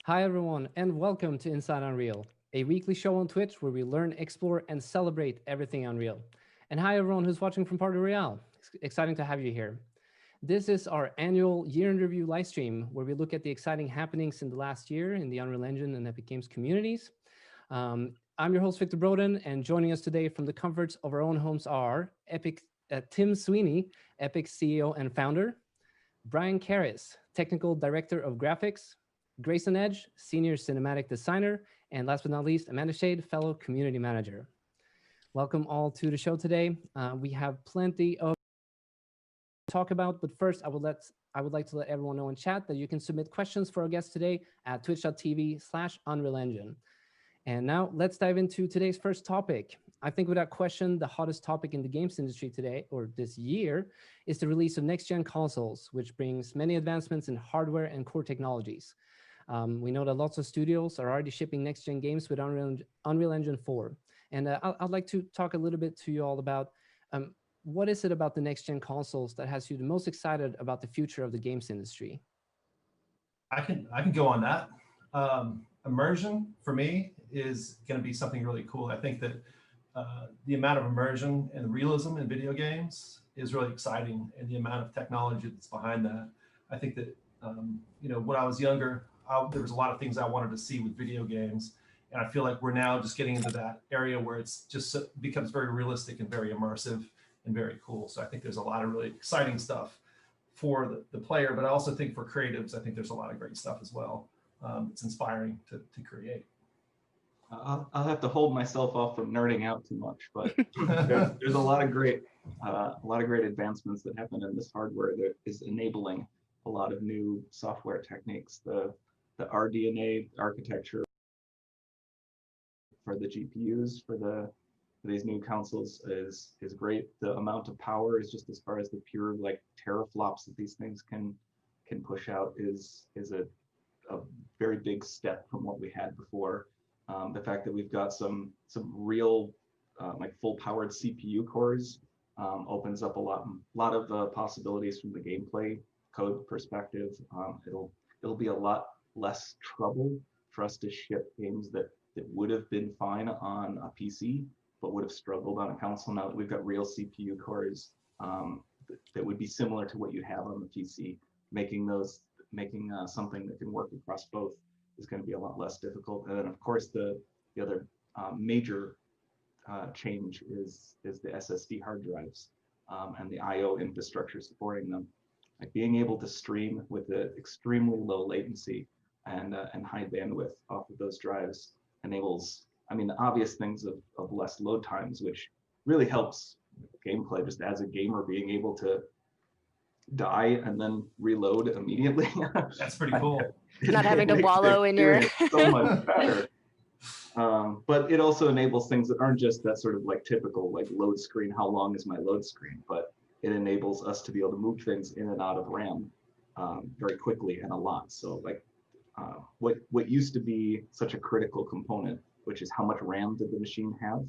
Hi, everyone, and welcome to Inside Unreal, a weekly show on Twitch where we learn, explore, and celebrate everything Unreal. And hi, everyone who's watching from Party Royale. Exciting to have you here. This is our annual Year in Review live stream where we look at the exciting happenings in the last year in the Unreal Engine and Epic Games communities. I'm your host, Victor Broden, and joining us today from the comforts of our own homes are Tim Sweeney, Epic CEO and founder, Brian Karras, Technical Director of Graphics, Grayson Edge, Senior Cinematic Designer, and last but not least, Amanda Shade, Fellow Community Manager. Welcome all to the show today. We have plenty of talk about, but first I would like to let everyone know in chat that you can submit questions for our guests today at twitch.tv/Unreal Engine. And now let's dive into today's first topic. I think without question, the hottest topic in the games industry today, or this year, is the release of next-gen consoles, which brings many advancements in hardware and core technologies. We know that lots of studios are already shipping next-gen games with Unreal Engine 4. And I'd like to talk a little bit to you all about what is it about the next-gen consoles that has you the most excited about the future of the games industry? I can go on that. Immersion, for me, is going to be something really cool. I think that the amount of immersion and realism in video games is really exciting, and the amount of technology that's behind that. I think that, when I was younger, there was a lot of things I wanted to see with video games, and I feel like we're now just getting into that area where it's just becomes very realistic and very immersive and very cool. So I think there's a lot of really exciting stuff for the player, but I also think for creatives, I think there's a lot of great stuff as well. It's inspiring to create. I'll have to hold myself off from nerding out too much, but there's a lot of great advancements that happen in this hardware that is enabling a lot of new software techniques. The RDNA architecture for the GPUs for these new consoles is great. The amount of power is just as far as the pure like teraflops that these things can push out is a very big step from what we had before. The fact that we've got some real like full powered CPU cores opens up a lot of possibilities from the gameplay code perspective. It'll be a lot less trouble for us to ship games that would have been fine on a PC but would have struggled on a console. Now that we've got real CPU cores that would be similar to what you have on the PC, making something that can work across both is going to be a lot less difficult. And then of course the other major change is the SSD hard drives and the IO infrastructure supporting them. Like being able to stream with the extremely low latency and high bandwidth off of those drives enables, the obvious things of less load times, which really helps gameplay. Just as a gamer, being able to die and then reload immediately. That's pretty cool. Not having to wallow in your so much better. But it also enables things that aren't just that sort of like typical like load screen, how long is my load screen, but it enables us to be able to move things in and out of RAM very quickly and a lot. So like what used to be such a critical component, which is how much RAM did the machine have,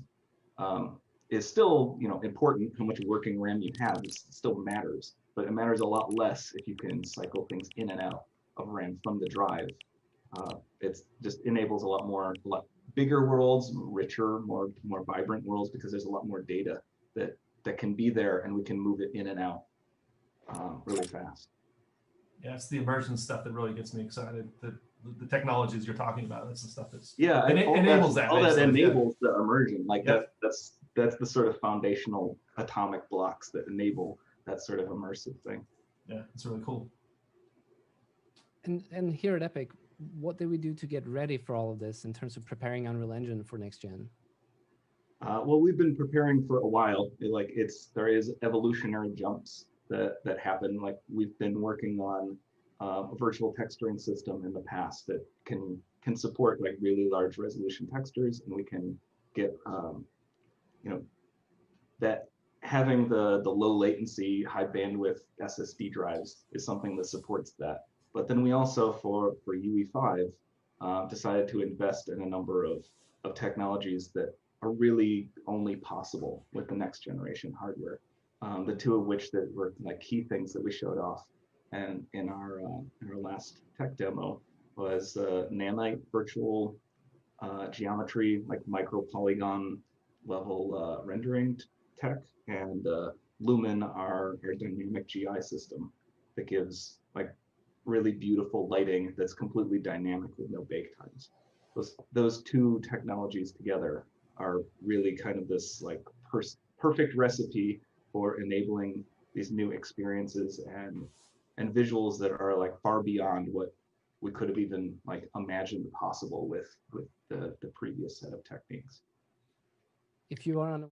is still important. How much working RAM you have, it still matters, but it matters a lot less if you can cycle things in and out of RAM from the drive. It just enables a lot bigger worlds, richer, more vibrant worlds, because there's a lot more data that can be there, and we can move it in and out really fast. Yeah, it's the immersion stuff that really gets me excited. The technologies you're talking about, that's the stuff that's enables that. All that enables the immersion. Like that's the sort of foundational atomic blocks that enable that sort of immersive thing. Yeah, it's really cool. And here at Epic, what did we do to get ready for all of this in terms of preparing Unreal Engine for next gen? Well, we've been preparing for a while. There is evolutionary jumps that happen. Like we've been working on a virtual texturing system in the past that can support like really large resolution textures, and we can get that having the low latency, high bandwidth SSD drives is something that supports that. But then we also for UE5 decided to invest in a number of technologies that are really only possible with the next generation hardware. The two of which that were like key things that we showed off and in our last tech demo was nanite virtual geometry, like micro polygon level rendering tech, and Lumen, our aerodynamic GI system that gives like really beautiful lighting that's completely dynamic with no bake times. Those two technologies together are really kind of this like perfect recipe for enabling these new experiences and visuals that are like far beyond what we could have even like imagined possible with the previous set of techniques. If you are on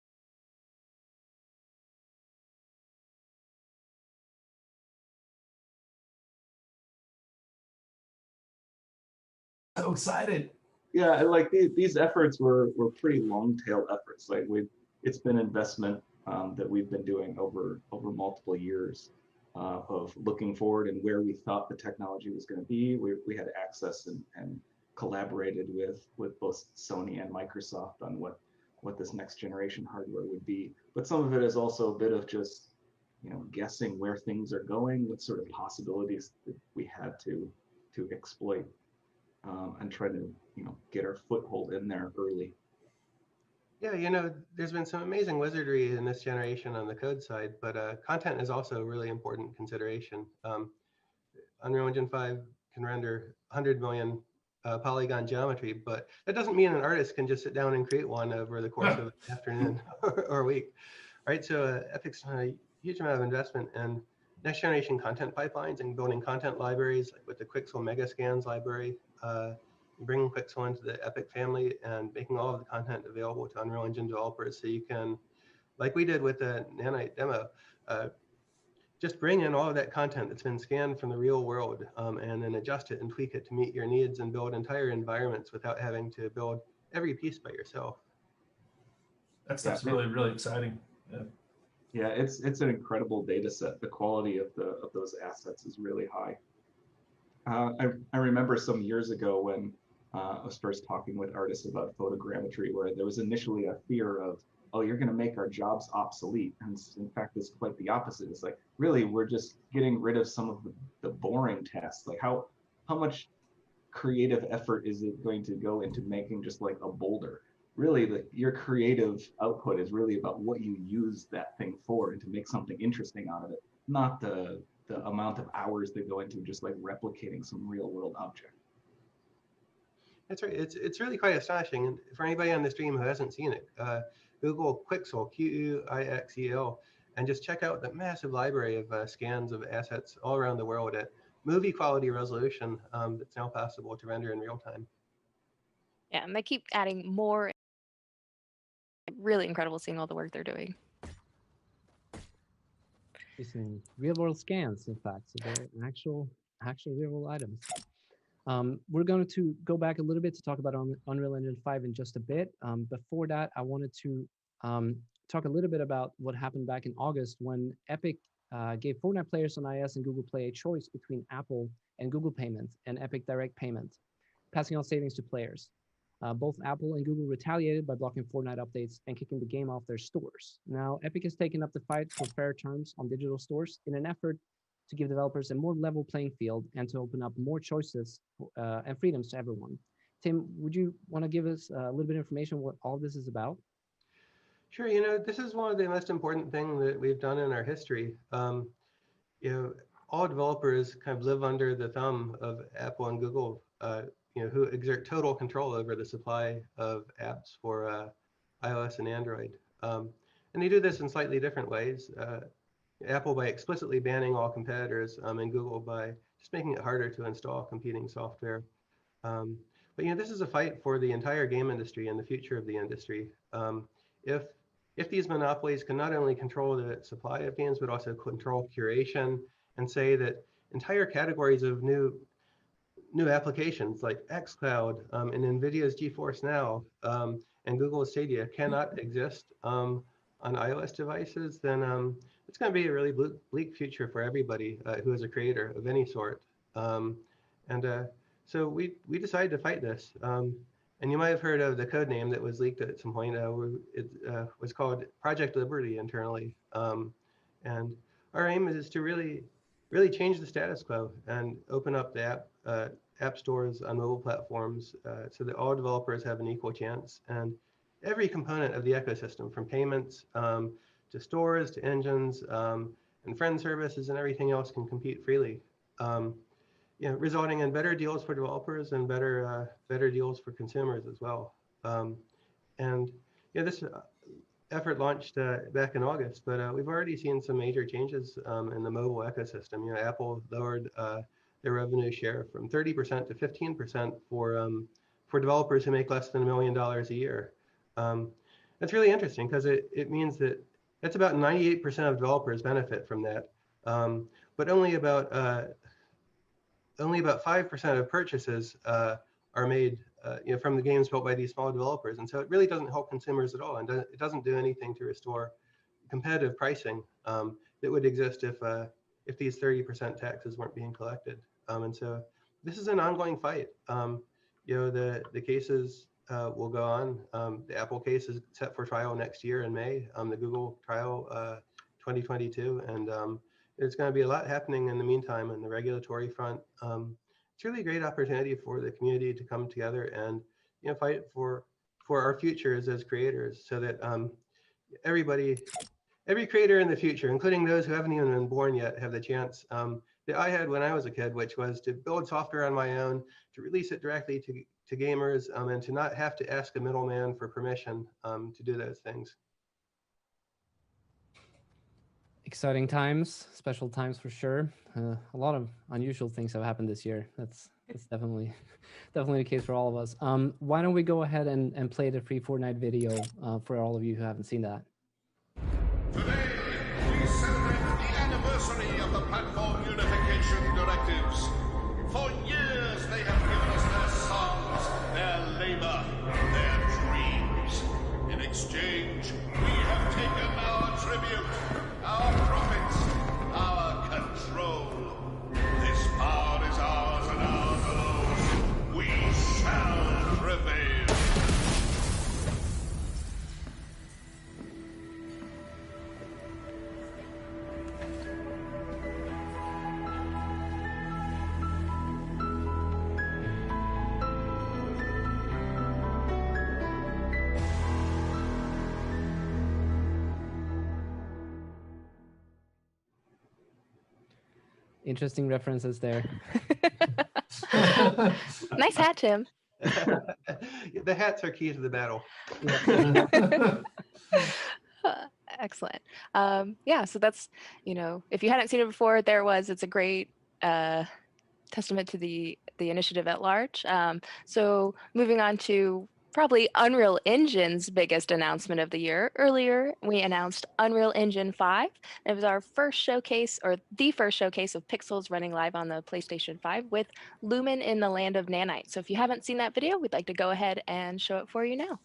So excited. Yeah, like these efforts were pretty long tail efforts. Like it's been investment that we've been doing over multiple years of looking forward and where we thought the technology was going to be. We had access and collaborated with both Sony and Microsoft on what this next generation hardware would be. But some of it is also a bit of just guessing where things are going, what sort of possibilities that we had to exploit. And try to get our foothold in there early. Yeah, there's been some amazing wizardry in this generation on the code side, but content is also a really important consideration. Unreal Engine 5 can render 100 million polygon geometry, but that doesn't mean an artist can just sit down and create one over the course of an afternoon or a week, right? So Epic's done a huge amount of investment in next generation content pipelines and building content libraries, like with the Quixel Megascans library, bringing Quixel into the Epic family and making all of the content available to Unreal Engine developers, so you can, like we did with the Nanite demo, just bring in all of that content that's been scanned from the real world and then adjust it and tweak it to meet your needs and build entire environments without having to build every piece by yourself. That stuff's really, really exciting. Yeah, it's an incredible data set. The quality of those assets is really high. I remember some years ago when I was first talking with artists about photogrammetry, where there was initially a fear of, oh, you're going to make our jobs obsolete. And in fact, it's quite the opposite. It's like, really, we're just getting rid of some of the boring tasks. Like how much creative effort is it going to go into making just like a boulder? Really, your creative output is really about what you use that thing for and to make something interesting out of it, not the amount of hours that go into just like replicating some real world object. That's right. It's really quite astonishing. And for anybody on the stream who hasn't seen it, Google Quixel, Quixel, and just check out the massive library of scans of assets all around the world at movie quality resolution that's now possible to render in real time. Yeah, and they keep adding more. Really incredible seeing all the work they're doing. Using real world scans, in fact, so they're actual real world items. We're going to go back a little bit to talk about Unreal Engine 5 in just a bit. Before that, I wanted to talk a little bit about what happened back in August when Epic gave Fortnite players on iOS and Google Play a choice between Apple and Google Payment and Epic Direct Payment, passing on savings to players. Both Apple and Google retaliated by blocking Fortnite updates and kicking the game off their stores. Now, Epic has taken up the fight for fair terms on digital stores in an effort to give developers a more level playing field and to open up more choices and freedoms to everyone. Tim, would you want to give us a little bit of information on what all this is about? Sure. This is one of the most important things that we've done in our history. All developers kind of live under the thumb of Apple and Google, who exert total control over the supply of apps for iOS and Android. And they do this in slightly different ways. Apple by explicitly banning all competitors, and Google by just making it harder to install competing software. But this is a fight for the entire game industry and the future of the industry. If these monopolies can not only control the supply of games, but also control curation and say that entire categories of new applications like xCloud and NVIDIA's GeForce Now and Google Stadia cannot exist on iOS devices, then it's going to be a really bleak future for everybody who is a creator of any sort. So we decided to fight this. And you might have heard of the code name that was leaked at some point. It was called Project Liberty internally. And our aim is to really change the status quo and open up the app stores on mobile platforms so that all developers have an equal chance. And every component of the ecosystem, from payments to stores to engines and friend services and everything else, can compete freely, resulting in better deals for developers and better deals for consumers as well. This effort launched back in August, but we've already seen some major changes in the mobile ecosystem. Apple lowered their revenue share from 30% to 15% for developers who make less than $1 million a year. That's really interesting because it means that that's about 98% of developers benefit from that, but only about 5% of purchases are made from the games built by these small developers. And so it really doesn't help consumers at all, and it doesn't do anything to restore competitive pricing that would exist if these 30% taxes weren't being collected. And so this is an ongoing fight. The cases will go on. The Apple case is set for trial next year in May. The Google trial 2022, and there's going to be a lot happening in the meantime on the regulatory front. It's really a great opportunity for the community to come together and fight for our futures as creators, so that every creator in the future, including those who haven't even been born yet, have the chance that I had when I was a kid, which was to build software on my own, to release it directly to gamers, and to not have to ask a middleman for permission to do those things. Exciting times, special times for sure. A lot of unusual things have happened this year. That's definitely the case for all of us. Why don't we go ahead and play the free Fortnite video for all of you who haven't seen that. Today, we celebrate the anniversary of the Platform Unification Directives. For years, they have given us their songs, their labor, their dreams. In exchange, we have taken our tribute, our profits, our control. This power is ours and ours alone. We shall prevail. Interesting references there. Nice hat, Tim. The hats are key to the battle. Excellent. So that's, if you hadn't seen it before, it's a great testament to the initiative at large. So moving on to probably Unreal Engine's biggest announcement of the year. Earlier, we announced Unreal Engine 5. It was our first showcase, or the first showcase, of pixels running live on the PlayStation 5 with Lumen in the land of nanite. So if you haven't seen that video, we'd like to go ahead and show it for you now.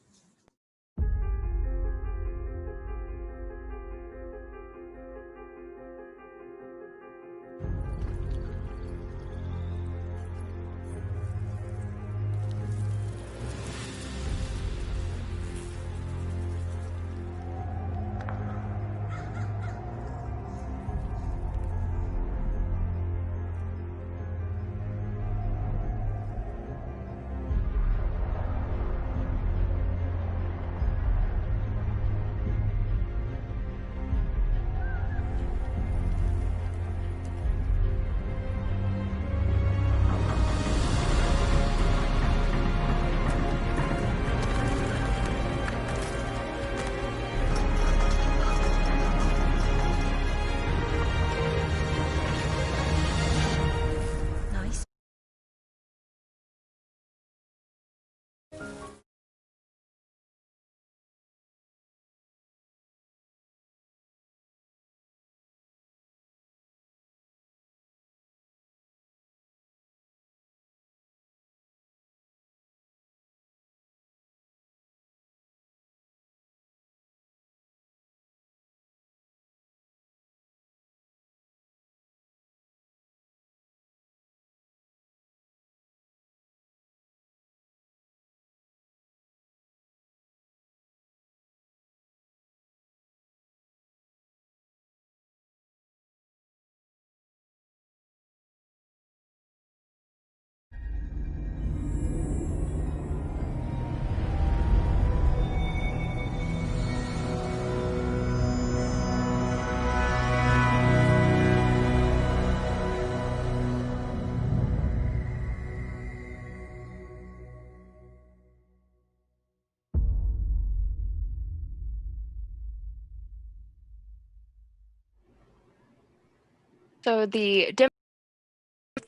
So the demo,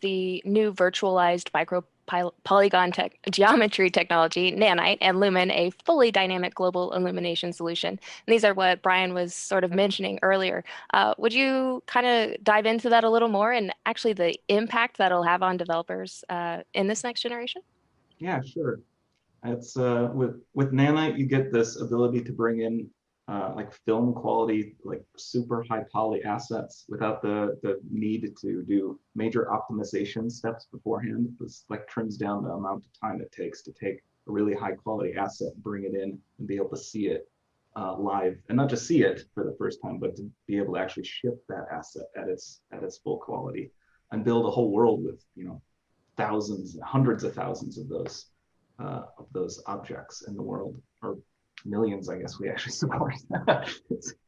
the new virtualized polygon geometry technology, Nanite, and Lumen, a fully dynamic global illumination solution. And these are what Brian was sort of mentioning earlier. Would you kind of dive into that a little more and actually the impact that'll have on developers in this next generation? Yeah, sure. It's with Nanite, you get this ability to bring in like film quality, like super high poly assets without the need to do major optimization steps beforehand. This like trims down the amount of time it takes to take a really high quality asset, bring it in, and be able to see it live, and not just see it for the first time, but to be able to actually ship that asset at its full quality and build a whole world with, you know, thousands, hundreds of thousands of those objects in the world, or millions, I guess we actually support.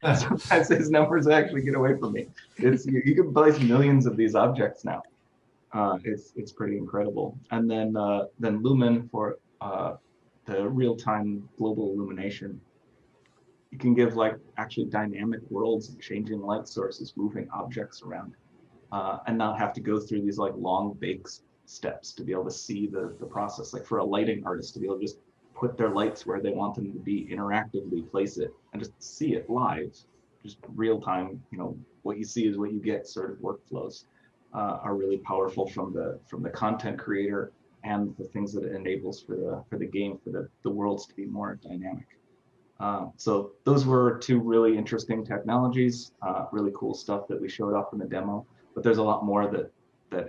Sometimes these numbers actually get away from me. You can place millions of these objects now. It's pretty incredible. And then Lumen for the real-time global illumination. You can give like actually dynamic worlds, changing light sources, moving objects around, and not have to go through these like long bakes steps to be able to see the process. Like for a lighting artist to be able to just put their lights where they want them to be, interactively place it, and just see it live, just real time. You know, what you see is what you get sort of workflows are really powerful from the content creator and the things that it enables for the game, for the worlds to be more dynamic. So those were two really interesting technologies, really cool stuff that we showed off in the demo. But there's a lot more that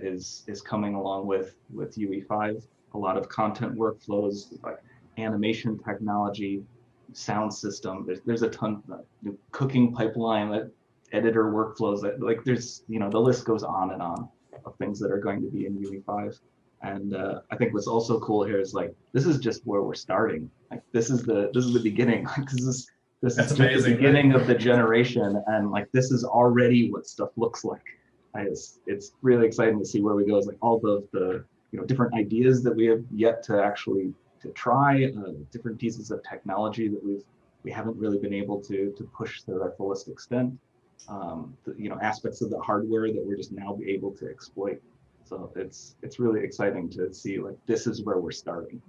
is coming along with UE5. A lot of content workflows, like animation technology, sound system. There's a ton of cooking pipeline, editor workflows. That like there's, you know, the list goes on and on of things that are going to be in UE5. And I think what's also cool here is like this is just where we're starting. Like this is the beginning. Like this is just the beginning of the generation, and like this is already what stuff looks like. It's really exciting to see where we go. It's like all the you know, different ideas that we have yet to actually try, different pieces of technology that we haven't really been able to push to their fullest extent. You know, aspects of the hardware that we're just now able to exploit. So it's really exciting to see like this is where we're starting.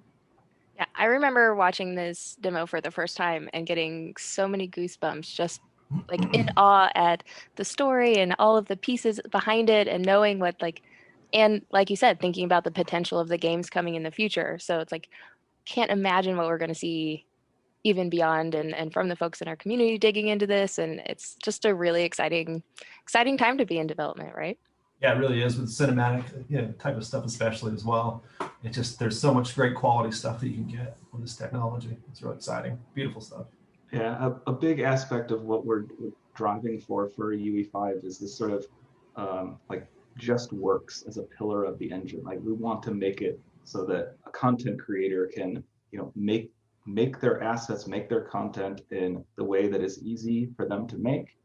Yeah, I remember watching this demo for the first time and getting so many goosebumps, just like in awe at the story and all of the pieces behind it, and knowing what and like you said, thinking about the potential of the games coming in the future. So it's like, can't imagine what we're going to see even beyond and from the folks in our community digging into this. And it's just a really exciting time to be in development, right? Yeah, it really is, with cinematic, you know, type of stuff especially as well. It just, there's so much great quality stuff that you can get with this technology. It's really exciting, beautiful stuff. Yeah, a big aspect of what we're driving for UE5 is this sort of like just works as a pillar of the engine. Like we want to make it so that a content creator can, you know, make their assets, make their content in the way that is easy for them to make,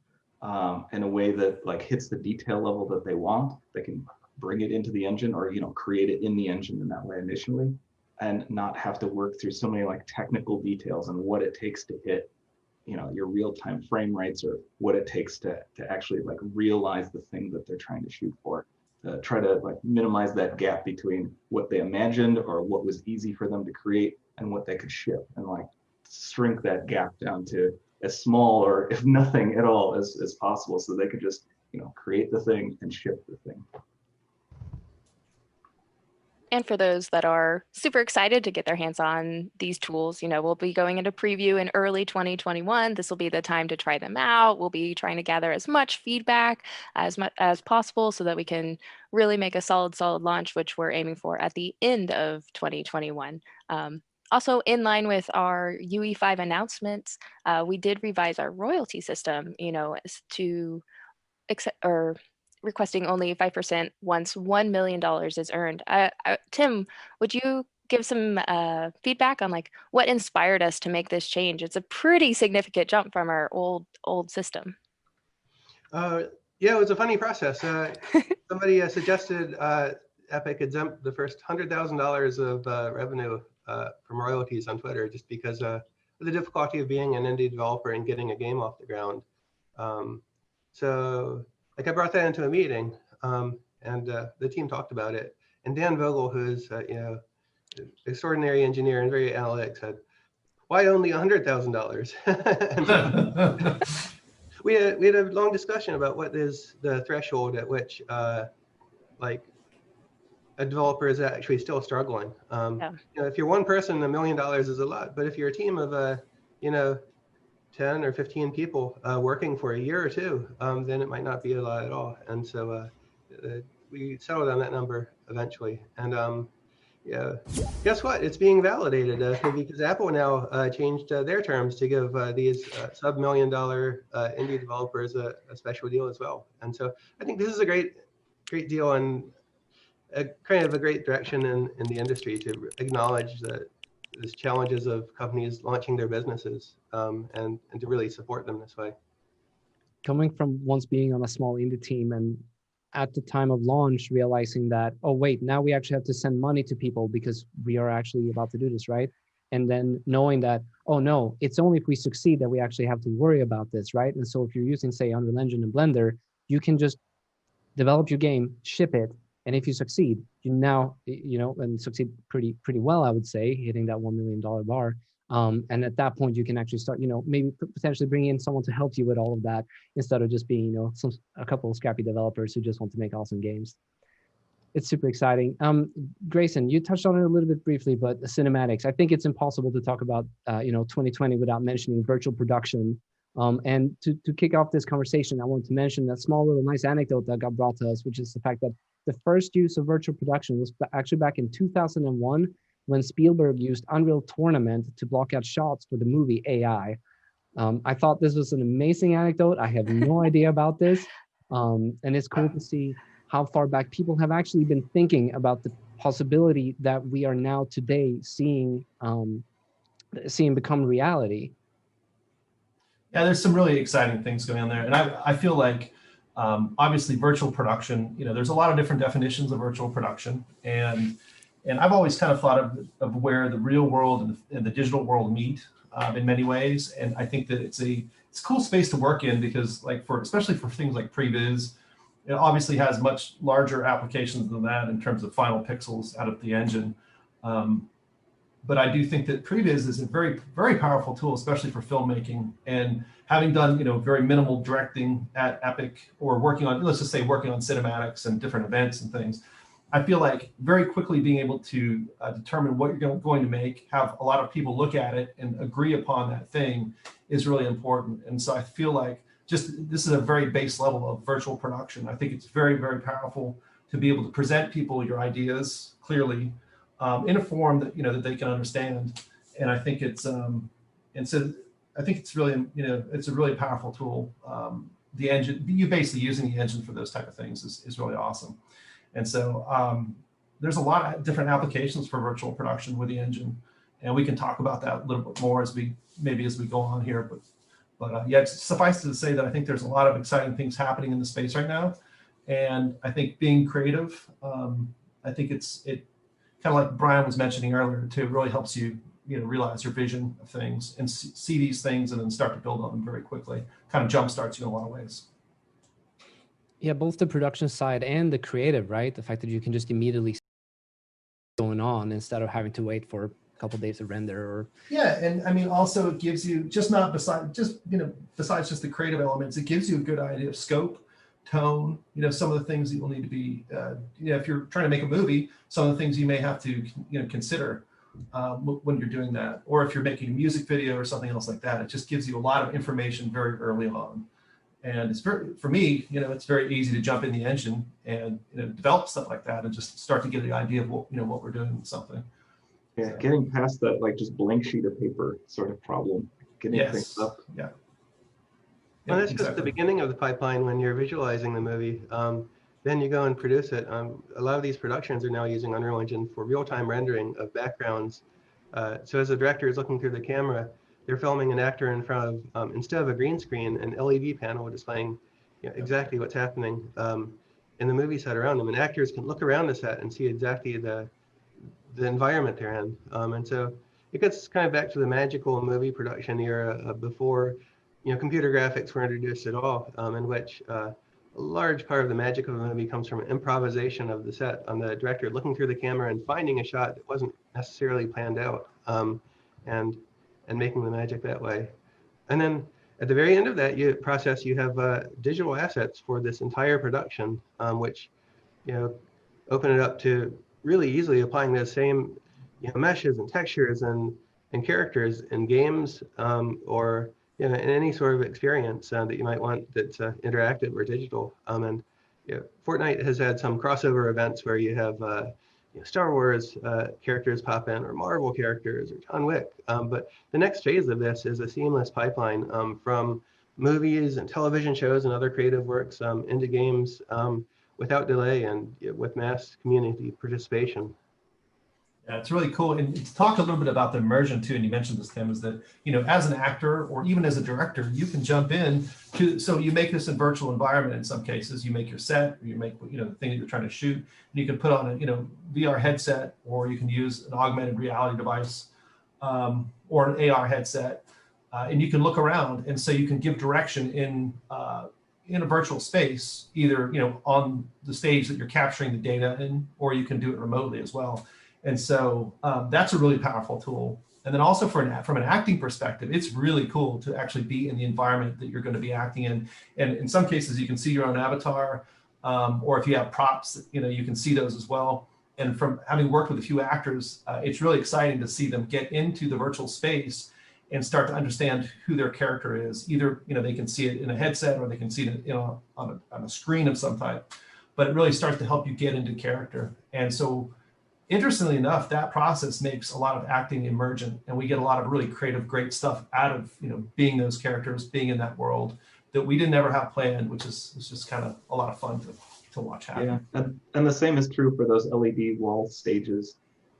in a way that like hits the detail level that they want. They can bring it into the engine, or, you know, create it in the engine in that way initially, and not have to work through so many like technical details and what it takes to hit, you know, your real-time frame rates, or what it takes to actually like realize the thing that they're trying to shoot for. Try to like minimize that gap between what they imagined or what was easy for them to create and what they could ship, and like shrink that gap down to as small, or if nothing at all, as possible, so they could just, you know, create the thing and ship the thing. And for those that are super excited to get their hands on these tools, you know, we'll be going into preview in early 2021. This will be the time to try them out. We'll be trying to gather as much feedback as possible so that we can really make a solid launch, which we're aiming for at the end of 2021. Also, in line with our UE5 announcements, we did revise our royalty system, you know, to requesting only 5% once $1 million is earned. Tim, would you give some feedback on like what inspired us to make this change? It's a pretty significant jump from our old system. Yeah, it was a funny process. Somebody suggested Epic exempt the first $100,000 of revenue from royalties on Twitter, just because of the difficulty of being an indie developer and getting a game off the ground. So like I brought that into a meeting, and the team talked about it. And Dan Vogel, who's extraordinary engineer and very analytic, said, "Why only $100,000?" We had a long discussion about what is the threshold at which like a developer is actually still struggling. If you're one person, $1 million is a lot, but if you're a team of 10 or 15 people working for a year or two, then it might not be a lot at all. And so we settled on that number eventually. And guess what? It's being validated because Apple now changed their terms to give these sub-$1 million indie developers a special deal as well. And so I think this is a great deal and kind of a great direction in the industry to acknowledge that there's challenges of companies launching their businesses and to really support them this way. Coming from once being on a small indie team and at the time of launch, realizing that, oh, wait, now we actually have to send money to people because we are actually about to do this, right? And then knowing that, oh, no, it's only if we succeed that we actually have to worry about this, right? And so if you're using, say, Unreal Engine and Blender, you can just develop your game, ship it, and if you succeed, you now, and succeed pretty well, I would say, hitting that $1 million bar. And at that point, you can actually start, maybe potentially bring in someone to help you with all of that instead of just being, a couple of scrappy developers who just want to make awesome games. It's super exciting. Grayson, you touched on it a little bit briefly, but the cinematics, I think it's impossible to talk about, 2020 without mentioning virtual production. And to kick off this conversation, I want to mention that small little nice anecdote that got brought to us, which is the fact that the first use of virtual production was actually back in 2001 when Spielberg used Unreal Tournament to block out shots for the movie AI. I thought this was an amazing anecdote. I have no idea about this. And it's cool to see how far back people have actually been thinking about the possibility that we are now today seeing become reality. Yeah, there's some really exciting things going on there. And I feel like, obviously, virtual production, there's a lot of different definitions of virtual production. And I've always kind of thought of where the real world and the digital world meet in many ways. And I think that it's a cool space to work in because, especially for things like previs, it obviously has much larger applications than that in terms of final pixels out of the engine. But I do think that previs is a very, very powerful tool, especially for filmmaking. And having done, very minimal directing at Epic or working on cinematics and different events and things, I feel like very quickly being able to determine what you're going to make, have a lot of people look at it and agree upon that thing is really important. And so I feel like this is a very base level of virtual production. I think it's very, very powerful to be able to present people your ideas clearly in a form that that they can understand. And I think it's really it's a really powerful tool. The engine, you basically using the engine for those type of things is really awesome. And so there's a lot of different applications for virtual production with the engine, and we can talk about that a little bit more as we go on here. But yeah, suffice to say that I think there's a lot of exciting things happening in the space right now, and I think being creative, I think it kind of like Brian was mentioning earlier too, it really helps you realize your vision of things and see these things and then start to build on them very quickly. Kind of jumpstarts you in a lot of ways. Yeah, both the production side and the creative, right? The fact that you can just immediately see what's going on instead of having to wait for a couple of days to render or. Yeah, and I mean, also it gives you besides just the creative elements, it gives you a good idea of scope, tone, some of the things that you'll need to be, if you're trying to make a movie, some of the things you may have to, consider when you're doing that, or if you're making a music video or something else like that. It just gives you a lot of information very early on. And it's for me, it's very easy to jump in the engine and develop stuff like that and just start to get the idea of what we're doing with something. Yeah, getting past that just blank sheet of paper sort of problem, getting things up. Yeah. Well, that's just the beginning of the pipeline when you're visualizing the movie. Then you go and produce it. A lot of these productions are now using Unreal Engine for real-time rendering of backgrounds. So as a director is looking through the camera, they're filming an actor in front of, instead of a green screen, an LED panel displaying exactly what's happening in the movie set around them. And actors can look around the set and see exactly the environment they're in. And so it gets kind of back to the magical movie production era before computer graphics were introduced at all, in which a a large part of the magic of a movie comes from improvisation of the set, on the director looking through the camera and finding a shot that wasn't necessarily planned out, and making the magic that way. And then at the very end of that process, you have digital assets for this entire production, which open it up to really easily applying those same meshes and textures and characters in games, or in any sort of experience that you might want that's interactive or digital. And Fortnite has had some crossover events where you have Star Wars characters pop in, or Marvel characters, or John Wick. But the next phase of this is a seamless pipeline from movies and television shows and other creative works into games without delay and with mass community participation. Yeah, it's really cool. And to talk a little bit about the immersion too, and you mentioned this, Tim, is that, as an actor or even as a director, you can jump in so you make this in virtual environment. In some cases, you make your set, or you make, the thing that you're trying to shoot, and you can put on a, VR headset, or you can use an augmented reality device, or an AR headset, and you can look around, and so you can give direction in a virtual space, either, on the stage that you're capturing the data in, or you can do it remotely as well. And so that's a really powerful tool. And then also from an acting perspective, it's really cool to actually be in the environment that you're going to be acting in. And in some cases, you can see your own avatar, or if you have props, you can see those as well. And from having worked with a few actors, it's really exciting to see them get into the virtual space and start to understand who their character is. Either they can see it in a headset, or they can see it on a screen of some type. But it really starts to help you get into character. And so, interestingly enough, that process makes a lot of acting emergent, and we get a lot of really creative, great stuff out of being those characters, being in that world that we didn't ever have planned, which is just kind of a lot of fun to watch happen. Yeah, and the same is true for those LED wall stages.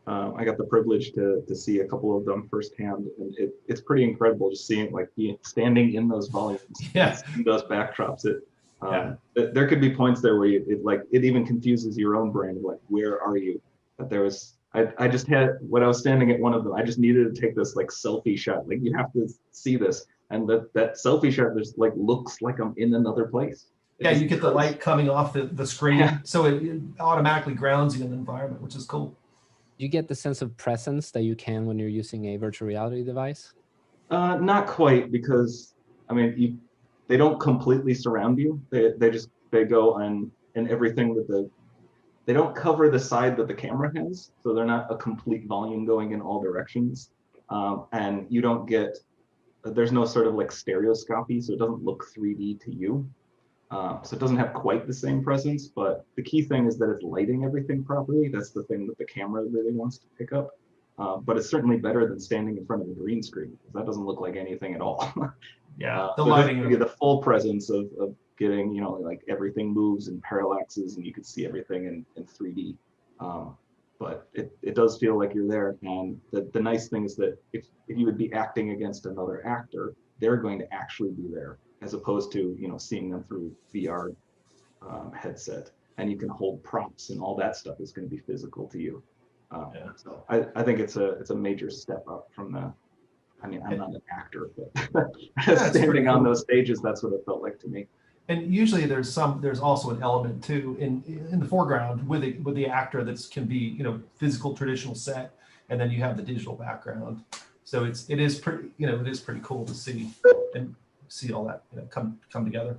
I got the privilege to see a couple of them firsthand, and it's pretty incredible just seeing standing in those volumes, in those backdrops. There could be points there where it even confuses your own brain, where are you? But there was, I just had, when I was standing at one of them, I just needed to take this selfie shot. You have to see this. And that selfie shot just looks like I'm in another place. Yeah, you get the light coming off the screen. So it automatically grounds you in the environment, which is cool. You get the sense of presence that you can when you're using a virtual reality device? Not quite, because, they don't completely surround you. They go on, and everything that they don't cover the side that the camera has, so they're not a complete volume going in all directions. And you don't get, there's no sort of stereoscopy, so it doesn't look 3D to you. So it doesn't have quite the same presence, but the key thing is that it's lighting everything properly. That's the thing that the camera really wants to pick up. But it's certainly better than standing in front of a green screen, because that doesn't look like anything at all. Yeah, the lighting gives you the full presence of getting, everything moves and parallaxes, and you can see everything in 3D. But it does feel like you're there. And the nice thing is that if you would be acting against another actor, they're going to actually be there, as opposed to seeing them through VR headset. And you can hold props, and all that stuff is going to be physical to you. So I think it's a major step up from the. I'm not an actor, but standing on those stages, that's what it felt like to me. And usually there's also an element too in the foreground with the actor that can be physical traditional set, and then you have the digital background. So it is pretty cool to see all that come together.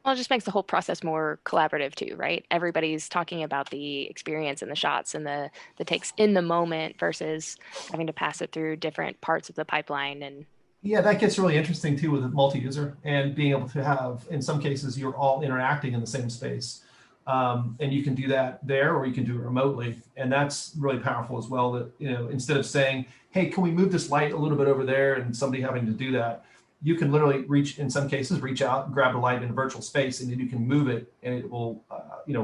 Well, it just makes the whole process more collaborative too, right? Everybody's talking about the experience and the shots and the takes in the moment versus having to pass it through different parts of the pipeline. And yeah, that gets really interesting too with multi-user and being able to have, in some cases, you're all interacting in the same space. And you can do that there, or you can do it remotely. And that's really powerful as well, that, instead of saying, hey, can we move this light a little bit over there, and somebody having to do that, you can literally reach out and grab the light in a virtual space, and then you can move it, and it will,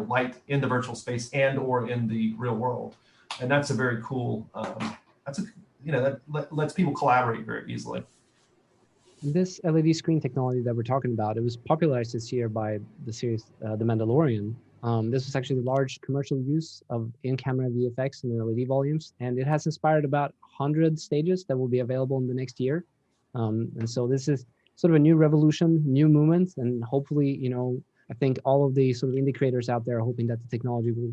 light in the virtual space and or in the real world. And that's a very cool, that lets people collaborate very easily. This LED screen technology that we're talking about, it was popularized this year by the series The Mandalorian. This was actually the large commercial use of in-camera VFX in the LED volumes, and it has inspired about 100 stages that will be available in the next year. And so this is sort of a new revolution, new movement, and hopefully, I think all of the sort of indie creators out there are hoping that the technology will,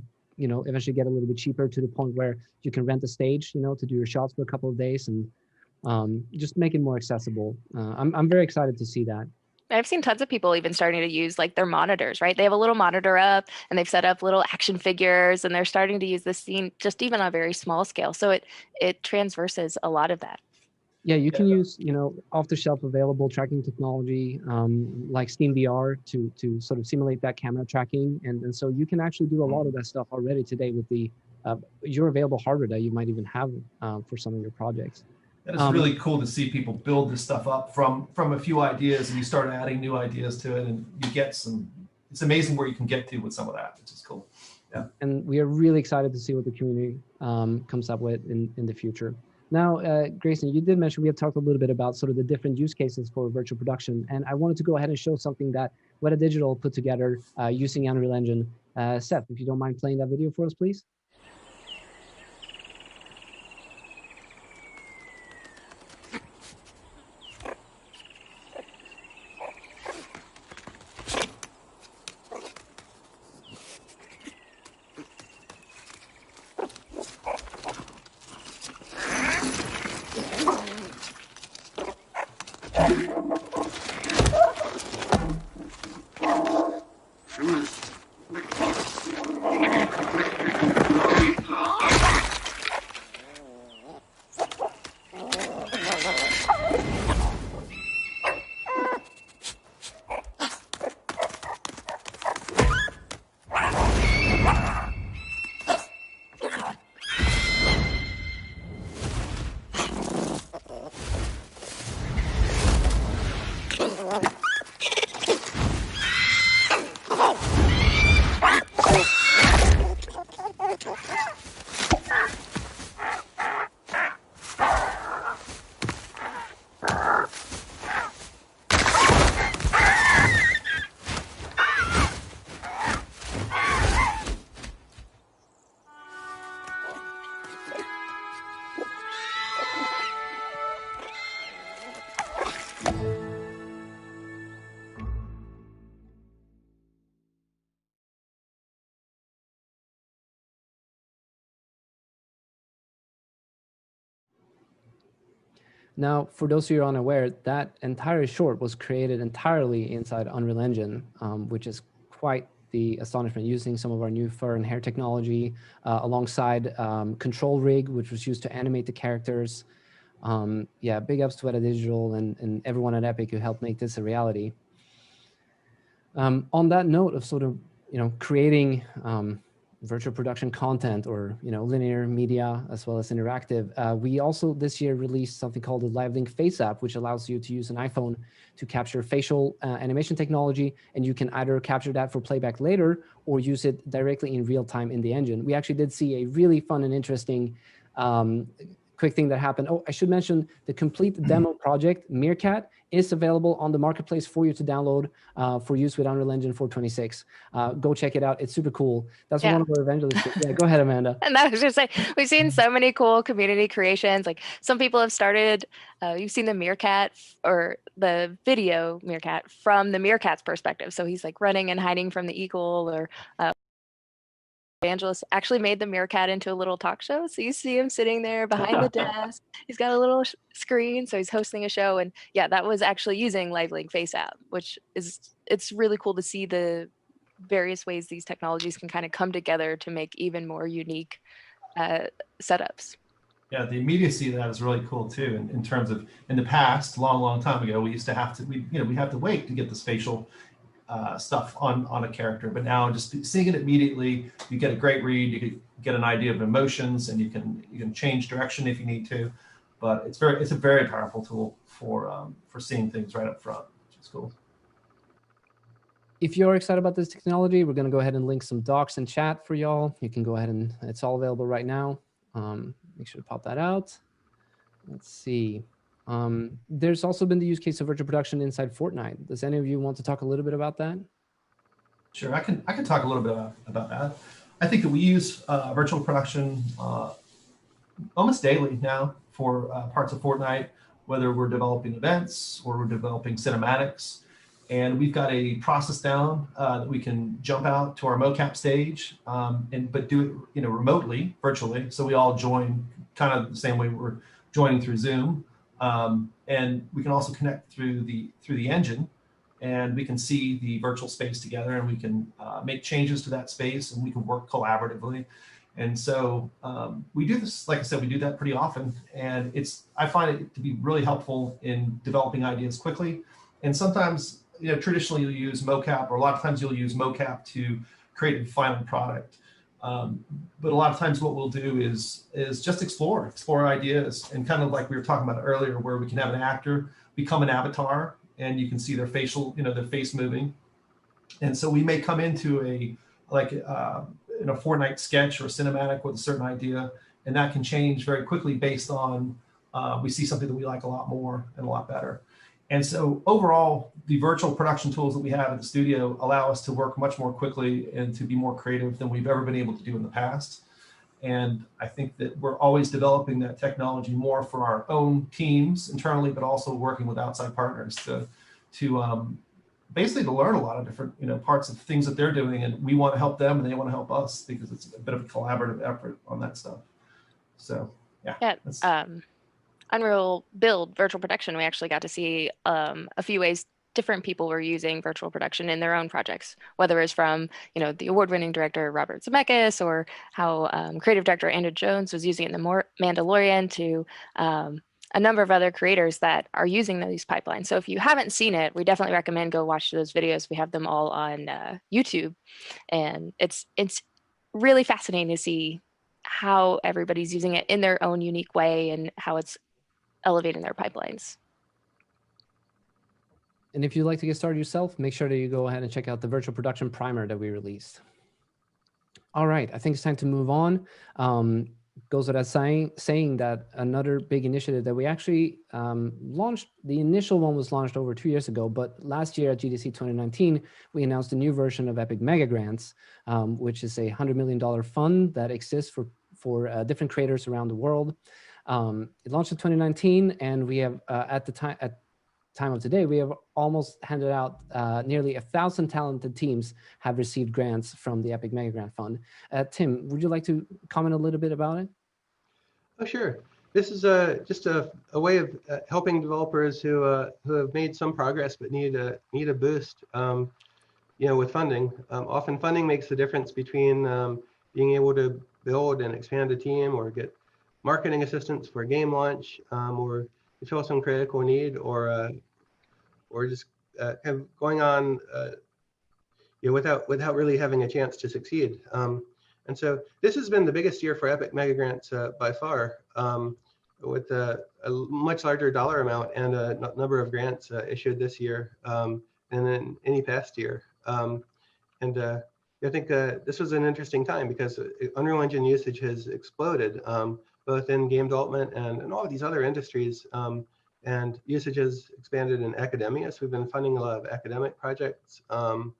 eventually get a little bit cheaper to the point where you can rent a stage, to do your shots for a couple of days and just make it more accessible. I'm very excited to see that. I've seen tons of people even starting to use like their monitors, right? They have a little monitor up and they've set up little action figures and they're starting to use this scene just even on a very small scale. So it transverses a lot of that. Yeah, you can use, off-the-shelf available tracking technology like SteamVR to sort of simulate that camera tracking. And so you can actually do a lot of that stuff already today with the your available hardware that you might even have for some of your projects. And it's really cool to see people build this stuff up from a few ideas, and you start adding new ideas to it, and you get it's amazing where you can get to with some of that, which is cool. Yeah. And we are really excited to see what the community comes up with in the future. Now, Grayson, you did mention we had talked a little bit about sort of the different use cases for virtual production, and I wanted to go ahead and show something that Weta Digital put together using Unreal Engine. Seth, if you don't mind playing that video for us, please. Now, for those of you who are unaware, that entire short was created entirely inside Unreal Engine, which is quite the astonishment, using some of our new fur and hair technology alongside Control Rig, which was used to animate the characters. Yeah, big ups to Weta Digital and everyone at Epic who helped make this a reality. On that note of sort of, creating virtual production content or linear media as well as interactive, we also this year released something called the LiveLink Face app, which allows you to use an iPhone to capture facial animation technology, and you can either capture that for playback later or use it directly in real time in the engine. We actually did see a really fun and interesting quick thing that happened. Oh, I should mention the complete demo project, Meerkat, is available on the marketplace for you to download for use with Unreal Engine 426. Go check it out. It's super cool. That's one of our evangelists. Yeah, go ahead, Amanda. And I was just saying, we've seen so many cool community creations. Like some people have started, you've seen the Meerkat or the video Meerkat from the Meerkat's perspective. So he's like running and hiding from the eagle, or evangelist actually made the Meerkat into a little talk show. So you see him sitting there behind the desk. He's got a little screen, so he's hosting a show. And yeah, that was actually using LiveLink Face app, which it's really cool to see the various ways these technologies can kind of come together to make even more unique setups. Yeah, the immediacy of that is really cool too. In terms of, in the past, long time ago, we used to have to, we have to wait to get this facial stuff on a character, but now just seeing it immediately, you get a great read, you can get an idea of emotions, and you can change direction if you need to. But it's a very powerful tool for seeing things right up front, which is cool. If you're excited about this technology, we're going to go ahead and link some docs in chat for y'all. You can go ahead and it's all available right now. Make sure to pop that out. Let's see. There's also been the use case of virtual production inside Fortnite. Does any of you want to talk a little bit about that? Sure, I can talk a little bit about that. I think that we use virtual production almost daily now for parts of Fortnite, whether we're developing events or we're developing cinematics. And we've got a process down that we can jump out to our mocap stage, but do it remotely, virtually. So we all join kind of the same way we're joining through Zoom. And we can also connect through the engine, and we can see the virtual space together, and we can make changes to that space, and we can work collaboratively. And so we do this, like I said, we do that pretty often, and I find it to be really helpful in developing ideas quickly. And sometimes, traditionally you'll use mocap, or a lot of times you'll use mocap to create a final product. But a lot of times what we'll do is just explore ideas, and kind of like we were talking about earlier, where we can have an actor become an avatar, and you can see their their face moving. And so we may come into a Fortnite sketch or a cinematic with a certain idea, and that can change very quickly based on we see something that we like a lot more and a lot better. And so overall, the virtual production tools that we have at the studio allow us to work much more quickly and to be more creative than we've ever been able to do in the past. And I think that we're always developing that technology more for our own teams internally, but also working with outside partners to basically to learn a lot of different parts of things that they're doing, and we want to help them and they want to help us, because it's a bit of a collaborative effort on that stuff. So yeah. Unreal Build virtual production, we actually got to see a few ways different people were using virtual production in their own projects, whether it's from the award-winning director Robert Zemeckis, or how creative director Andrew Jones was using it in The Mandalorian, to a number of other creators that are using these pipelines. So if you haven't seen it, we definitely recommend go watch those videos. We have them all on YouTube, and it's really fascinating to see how everybody's using it in their own unique way and how it's elevating their pipelines. And if you'd like to get started yourself, make sure that you go ahead and check out the virtual production primer that we released. All right, I think it's time to move on. Goes without saying that another big initiative that we actually launched, the initial one was launched over 2 years ago, but last year at GDC 2019, we announced a new version of Epic Mega Grants, which is a $100 million fund that exists for different creators around the world. It launched in 2019, and we have at time of today, we have almost handed out nearly 1,000 talented teams have received grants from the Epic Mega Grant Fund. Tim, would you like to comment a little bit about it? Oh, sure. This is just a way of helping developers who have made some progress but need a boost. With funding. Often funding makes the difference between being able to build and expand a team, or get marketing assistance for a game launch, or you feel some critical need, or just kind of going on without really having a chance to succeed. And so this has been the biggest year for Epic Mega Grants by far, with a much larger dollar amount and a number of grants issued this year than in any past year. I think this was an interesting time, because Unreal Engine usage has exploded, both in game development and in all of these other industries. And usage has expanded in academia. So we've been funding a lot of academic projects, of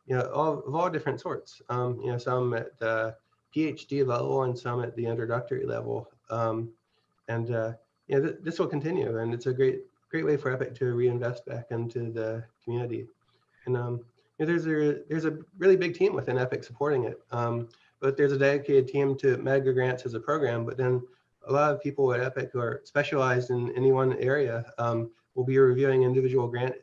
all different sorts. Some at the PhD level and some at the introductory level. This will continue, and it's a great way for Epic to reinvest back into the community. And there's a really big team within Epic supporting it. But there's a dedicated team to Mega Grants as a program, but then a lot of people at Epic who are specialized in any one area will be reviewing individual grant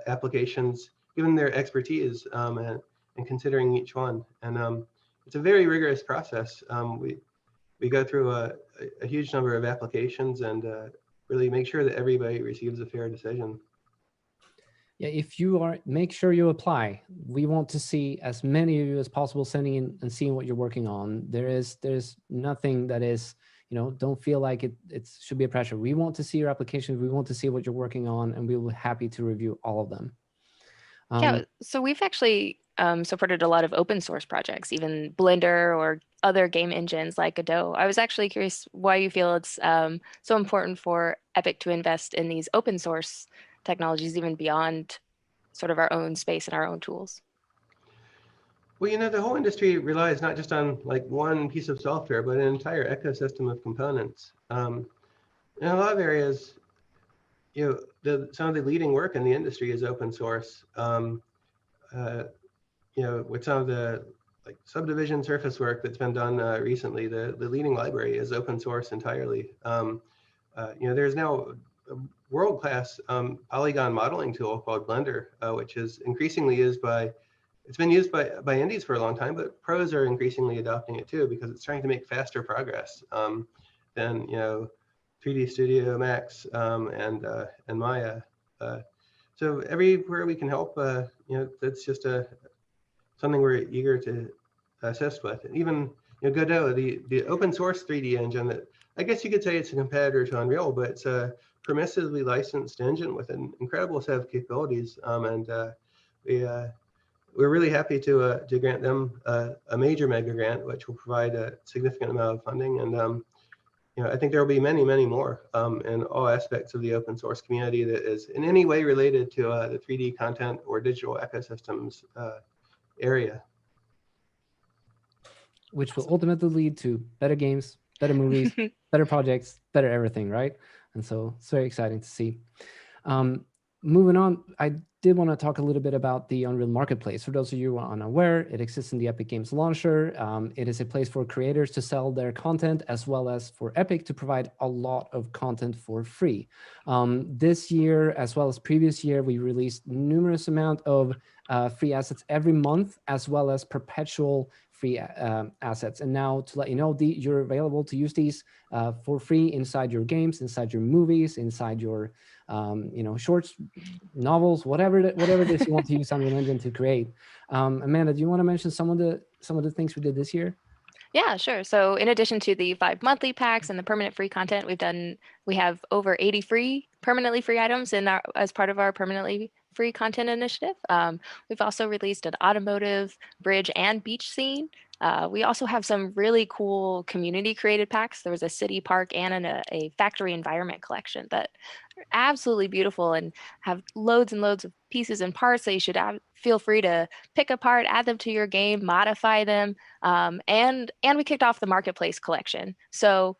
applications, given their expertise, and considering each one. And it's a very rigorous process. We go through a huge number of applications and really make sure that everybody receives a fair decision. Yeah, make sure you apply. We want to see as many of you as possible sending in and seeing what you're working on. There's nothing that is, don't feel like it should be a pressure. We want to see your applications. We want to see what you're working on, and we will be happy to review all of them. So we've actually supported a lot of open source projects, even Blender or other game engines like Godot. I was actually curious why you feel it's so important for Epic to invest in these open source technologies, even beyond sort of our own space and our own tools. Well, the whole industry relies not just on like one piece of software, but an entire ecosystem of components. In a lot of areas, some of the leading work in the industry is open source. With some of the like subdivision surface work that's been done recently, the leading library is open source entirely. There's now a world-class polygon modeling tool called Blender, which is increasingly used it's been used by indies for a long time, but pros are increasingly adopting it too, because it's trying to make faster progress than 3D Studio Max and Maya. So everywhere we can help, that's just something we're eager to assist with. And even Godot, the open source 3D engine that I guess you could say it's a competitor to Unreal, but it's a permissively licensed engine with an incredible set of capabilities. We're really happy to grant them a major mega grant, which will provide a significant amount of funding. And I think there will be many, many more in all aspects of the open source community that is in any way related to the 3D content or digital ecosystems area. Which will ultimately lead to better games, better movies, better projects, better everything, right? And so it's very exciting to see. Moving on, I did want to talk a little bit about the Unreal Marketplace. For those of you who are unaware, it exists in the Epic Games Launcher. It is a place for creators to sell their content, as well as for Epic to provide a lot of content for free. This year, as well as previous year, we released numerous amount of free assets every month, as well as perpetual free assets. And now to let you know, you're available to use these for free inside your games, inside your movies, inside your shorts, novels, whatever it is you want to use Unreal Engine to create. Amanda, do you want to mention some of the things we did this year? Yeah, sure. So in addition to the 5 monthly packs and the permanent free content, we have over 80 permanently free items as part of our permanently free content initiative. We've also released an automotive, bridge, and beach scene. We also have some really cool community created packs. There was a city park and a factory environment collection that are absolutely beautiful and have loads and loads of pieces and parts that you should feel free to pick apart, add them to your game, modify them. And we kicked off the Marketplace collection. So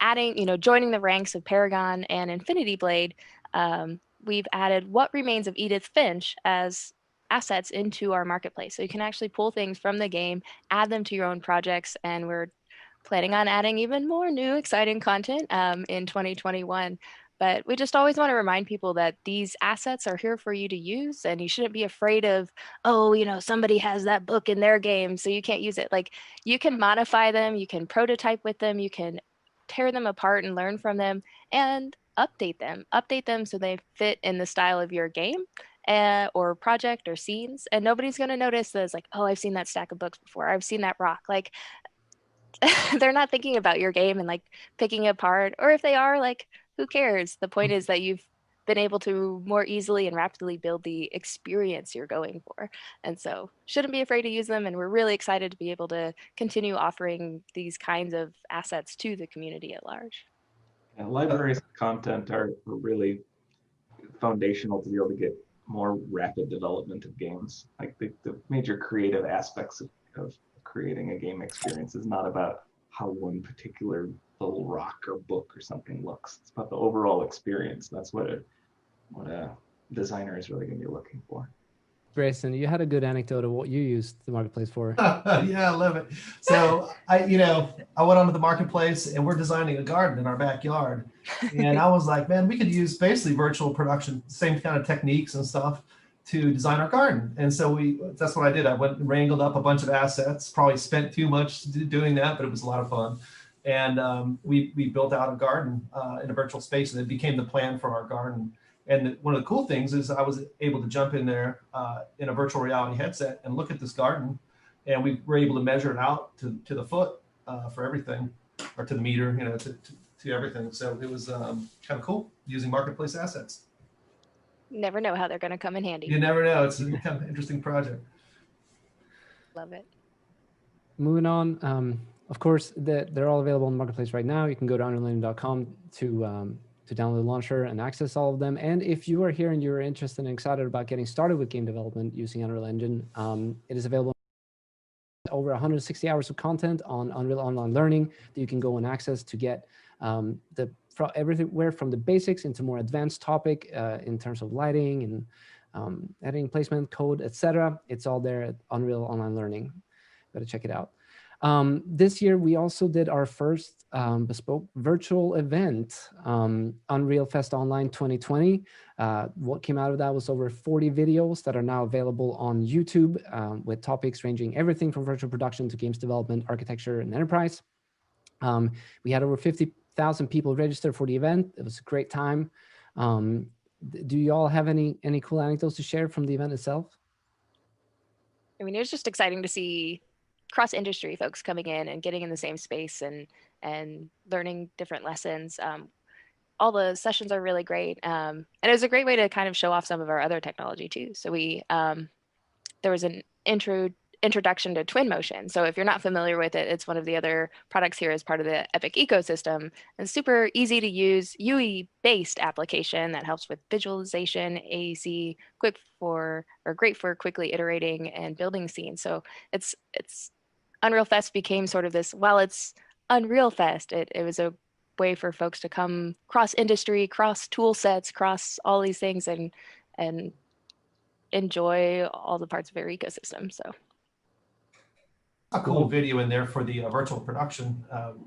joining the ranks of Paragon and Infinity Blade, we've added What Remains of Edith Finch as assets into our marketplace. So you can actually pull things from the game, add them to your own projects, and we're planning on adding even more new exciting content in 2021. But we just always want to remind people that these assets are here for you to use, and you shouldn't be afraid of, somebody has that book in their game, so you can't use it. Like, you can modify them, you can prototype with them, you can tear them apart and learn from them, and update them so they fit in the style of your game or project or scenes, and nobody's going to notice that it's like, oh, I've seen that stack of books before, I've seen that rock. Like, they're not thinking about your game and like picking it apart, or if they are, like, who cares? The point is that you've been able to more easily and rapidly build the experience you're going for, and so shouldn't be afraid to use them. And we're really excited to be able to continue offering these kinds of assets to the community at large. And libraries of content are really foundational to be able to get more rapid development of games. Like the major creative aspects of creating a game experience is not about how one particular little rock or book or something looks. It's about the overall experience. That's what a designer is really going to be looking for. Grayson, you had a good anecdote of what you used the marketplace for. Yeah, I love it. So I went onto the marketplace and we're designing a garden in our backyard. And I was like, man, we could use basically virtual production, same kind of techniques and stuff to design our garden. And so that's what I did. I went and wrangled up a bunch of assets, probably spent too much doing that, but it was a lot of fun. And we built out a garden in a virtual space, and it became the plan for our garden. And one of the cool things is I was able to jump in there in a virtual reality headset and look at this garden, and we were able to measure it out to the foot for everything, or to the meter, to everything. So it was kind of cool using marketplace assets. Never know how they're going to come in handy. You never know. It's a kind of interesting project. Love it. Moving on. Of course, they're all available on the marketplace right now. You can go to unrealengine.com to download the launcher and access all of them. And if you are here and you're interested and excited about getting started with game development using Unreal Engine, it is available over 160 hours of content on Unreal Online Learning that you can go and access to get the from everywhere from the basics into more advanced topic in terms of lighting and editing, placement, code, etc. It's all there at Unreal Online Learning. Gotta check it out. This year, we also did our first bespoke virtual event, Unreal Fest Online 2020. What came out of that was over 40 videos that are now available on YouTube with topics ranging everything from virtual production to games development, architecture, and enterprise. We had over 50,000 people registered for the event. It was a great time. Do you all have any cool anecdotes to share from the event itself? I mean, it was just exciting to see cross-industry folks coming in and getting in the same space and learning different lessons. All the sessions are really great. And it was a great way to kind of show off some of our other technology too. So there was an introduction to Twinmotion. So if you're not familiar with it, it's one of the other products here as part of the Epic ecosystem, and super easy to use UE-based application that helps with visualization, AEC, great for quickly iterating and building scenes. So it's Unreal Fest became sort of this, while it's Unreal Fest, it was a way for folks to come cross industry, cross tool sets, cross all these things and enjoy all the parts of our ecosystem. So a cool video in there for the virtual production,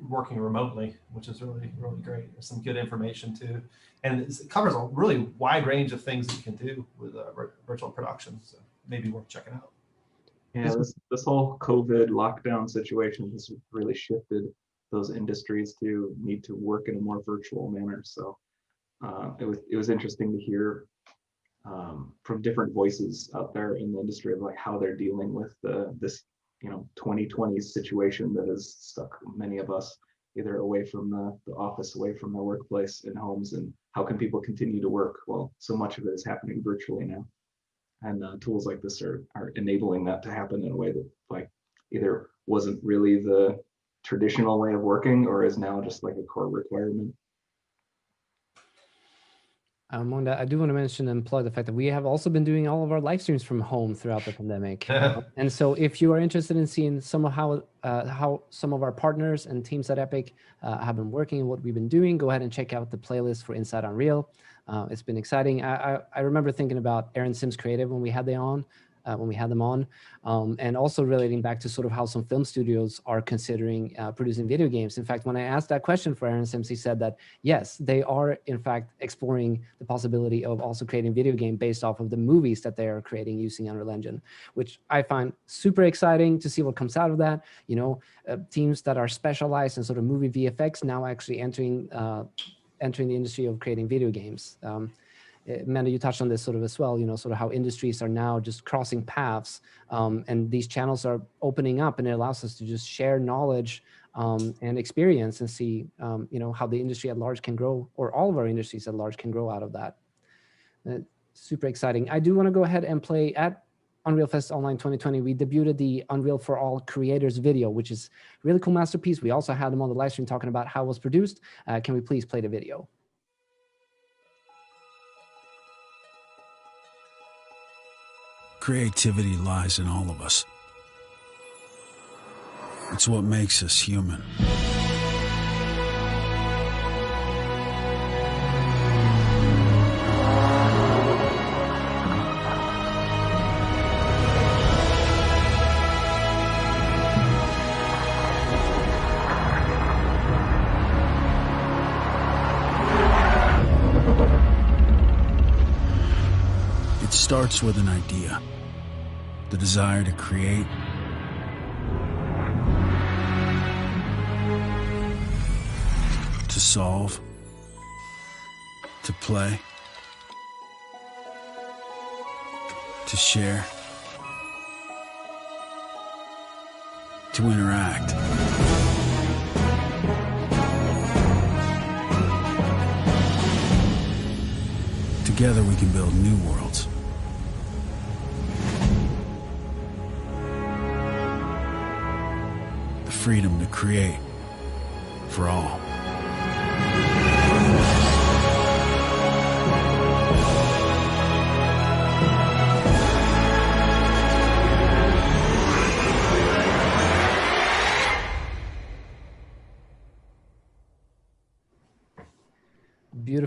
working remotely, which is really, really great. There's some good information too. And it covers a really wide range of things that you can do with virtual production. So maybe worth checking out. Yeah, this whole COVID lockdown situation has really shifted those industries to need to work in a more virtual manner. So it was interesting to hear from different voices out there in the industry of like how they're dealing with this 2020 situation that has stuck many of us either away from the office, away from their workplace, in homes, and how can people continue to work? Well, so much of it is happening virtually now. And tools like this are enabling that to happen in a way that like either wasn't really the traditional way of working or is now just like a core requirement. Among that, I do want to mention and plug the fact that we have also been doing all of our live streams from home throughout the pandemic. And so if you are interested in seeing some of how some of our partners and teams at Epic have been working and what we've been doing, go ahead and check out the playlist for Inside Unreal. It's been exciting. I remember thinking about Aaron Sims Creative when we had them on, and also relating back to sort of how some film studios are considering producing video games. In fact, when I asked that question for Aaron Sims, he said that yes, they are in fact exploring the possibility of also creating video game based off of the movies that they are creating using Unreal Engine, which I find super exciting to see what comes out of that. Teams that are specialized in sort of movie VFX now actually entering the industry of creating video games. Amanda, you touched on this sort of as well, sort of how industries are now just crossing paths, and these channels are opening up, and it allows us to just share knowledge and experience and see, how the industry at large can grow, or all of our industries at large can grow out of that. Super exciting. I do want to go ahead and play at Unreal Fest Online 2020. We debuted the Unreal for All Creators video, which is a really cool masterpiece. We also had them on the live stream talking about how it was produced. Can we please play the video? Creativity lies in all of us. It's what makes us human. It starts with an idea. The desire to create, to solve, to play, to share, to interact. Together we can build new worlds. Freedom to create for all.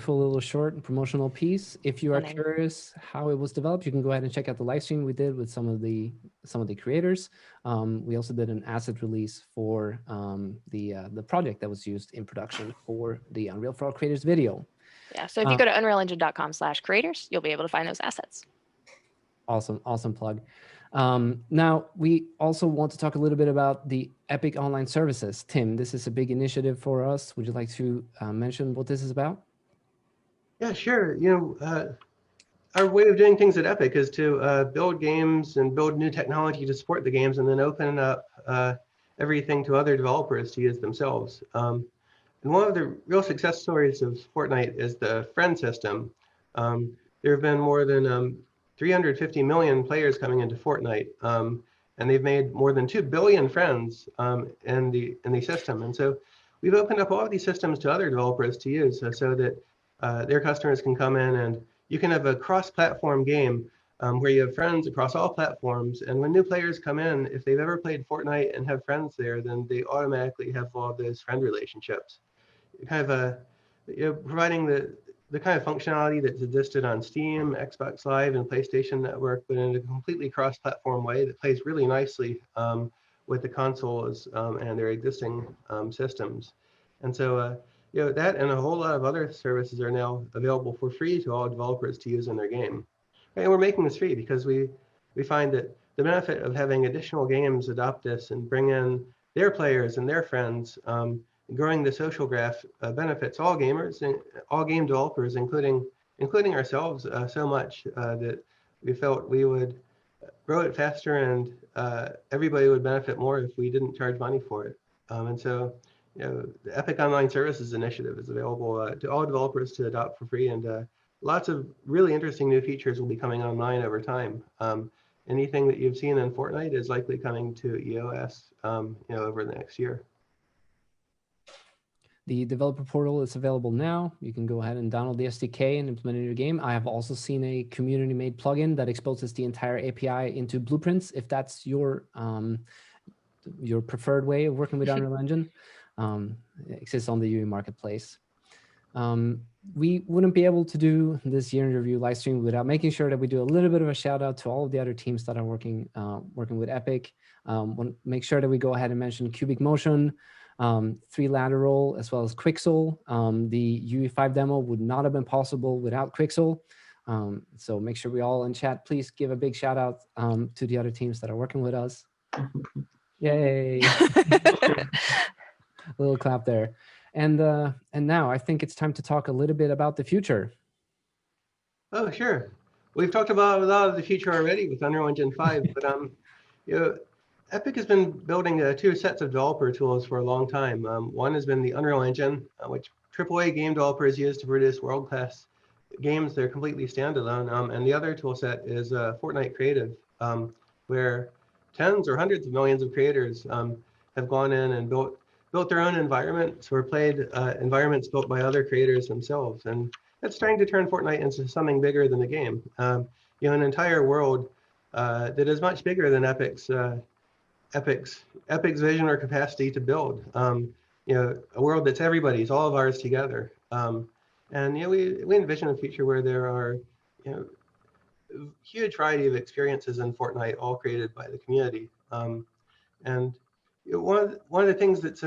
beautiful little short promotional piece. If you are Stunning. curious how it was developed, you can go ahead and check out the live stream we did with some of the creators. We also did an asset release for the project that was used in production for the Unreal for All Creators video. Yeah, so if you go to unrealengine.com/creators, you'll be able to find those assets. Awesome plug. Now, we also want to talk a little bit about the Epic Online Services. Tim, this is a big initiative for us. Would you like to mention what this is about? Yeah, sure. Our way of doing things at Epic is to build games and build new technology to support the games, and then open up everything to other developers to use themselves. And one of the real success stories of Fortnite is the friend system. There have been more than 350 million players coming into Fortnite, and they've made more than 2 billion friends in the system. And so we've opened up all of these systems to other developers to use, so that their customers can come in and you can have a cross-platform game where you have friends across all platforms. And when new players come in, if they've ever played Fortnite and have friends there, then they automatically have all of those friend relationships. Kind of providing the kind of functionality that's existed on Steam, Xbox Live, and PlayStation Network, but in a completely cross-platform way that plays really nicely with the consoles and their existing systems. And so, that and a whole lot of other services are now available for free to all developers to use in their game. And we're making this free because we find that the benefit of having additional games adopt this and bring in their players and their friends, growing the social graph benefits all gamers and all game developers, including ourselves, so much that we felt we would grow it faster and everybody would benefit more if we didn't charge money for it. And so, the Epic Online Services Initiative is available to all developers to adopt for free, and lots of really interesting new features will be coming online over time. Anything that you've seen in Fortnite is likely coming to EOS, over the next year. The developer portal is available now. You can go ahead and download the SDK and implement it in your game. I have also seen a community-made plugin that exposes the entire API into blueprints, if that's your preferred way of working with Unreal Engine. It exists on the UE Marketplace. We wouldn't be able to do this year in review live stream without making sure that we do a little bit of a shout out to all of the other teams that are working with Epic. Make sure that we go ahead and mention Cubic Motion, 3Lateral, as well as Quixel. The UE5 demo would not have been possible without Quixel. So make sure we all in chat, please give a big shout out to the other teams that are working with us. Yay. A little clap there. And now I think it's time to talk a little bit about the future. Oh, sure. We've talked about a lot of the future already with Unreal Engine 5, but Epic has been building 2 sets of developer tools for a long time. One has been the Unreal Engine, which AAA game developers use to produce world-class games that are completely standalone. And the other tool set is Fortnite Creative, where tens or hundreds of millions of creators have gone in and built their own environments or played environments built by other creators themselves. And that's starting to turn Fortnite into something bigger than the game. An entire world that is much bigger than Epic's vision or capacity to build. A world that's everybody's, all of ours together. And we envision a future where there are a huge variety of experiences in Fortnite, all created by the community. And one of the things that's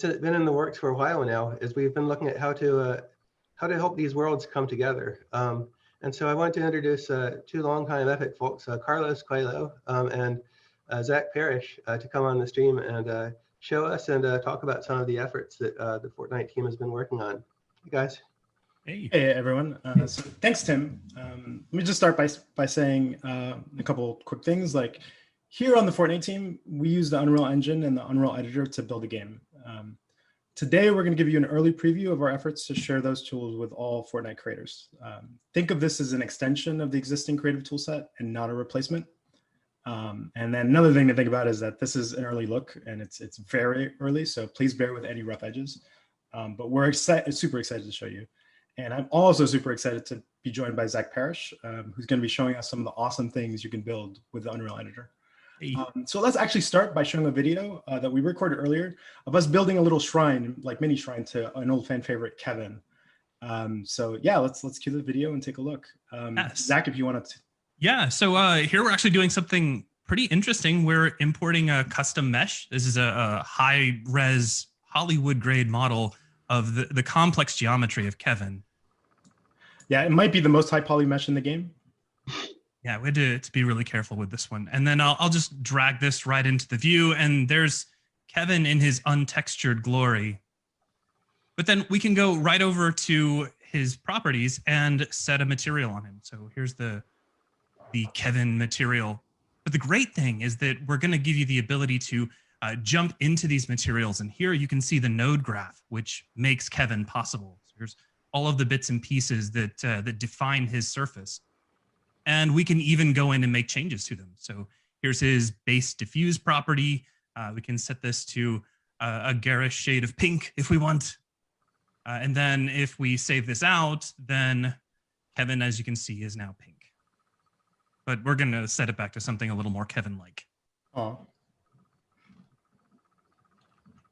been in the works for a while now is we've been looking at how to help these worlds come together. And so I want to introduce 2 longtime Epic folks, Carlos Coelho and Zach Parrish, to come on the stream and show us and talk about some of the efforts that the Fortnite team has been working on. You guys. Hey everyone. So thanks, Tim. Let me just start by saying a couple quick things. Like, here on the Fortnite team, we use the Unreal Engine and the Unreal Editor to build a game. Today, we're going to give you an early preview of our efforts to share those tools with all Fortnite creators. Think of this as an extension of the existing creative toolset and not a replacement. And then another thing to think about is that this is an early look, and it's very early, so please bear with any rough edges. But we're super excited to show you. And I'm also super excited to be joined by Zach Parrish, who's going to be showing us some of the awesome things you can build with the Unreal Editor. So let's actually start by showing a video that we recorded earlier of us building a little shrine, like mini shrine, to an old fan favorite, Kevin. So yeah, let's cue the video and take a look. Yes. Zach, if you want to. Yeah, so here we're actually doing something pretty interesting. We're importing a custom mesh. This is a high-res Hollywood-grade model of the complex geometry of Kevin. Yeah, it might be the most high poly mesh in the game. Yeah, we had to be really careful with this one. And then I'll just drag this right into the view, and there's Kevin in his untextured glory. But then we can go right over to his properties and set a material on him. So here's the Kevin material. But the great thing is that we're going to give you the ability to jump into these materials. And here you can see the node graph, which makes Kevin possible. So here's all of the bits and pieces that define his surface. And we can even go in and make changes to them. So here's his base diffuse property. We can set this to a garish shade of pink if we want. And then if we save this out, then Kevin, as you can see, is now pink. But we're going to set it back to something a little more Kevin-like. Oh.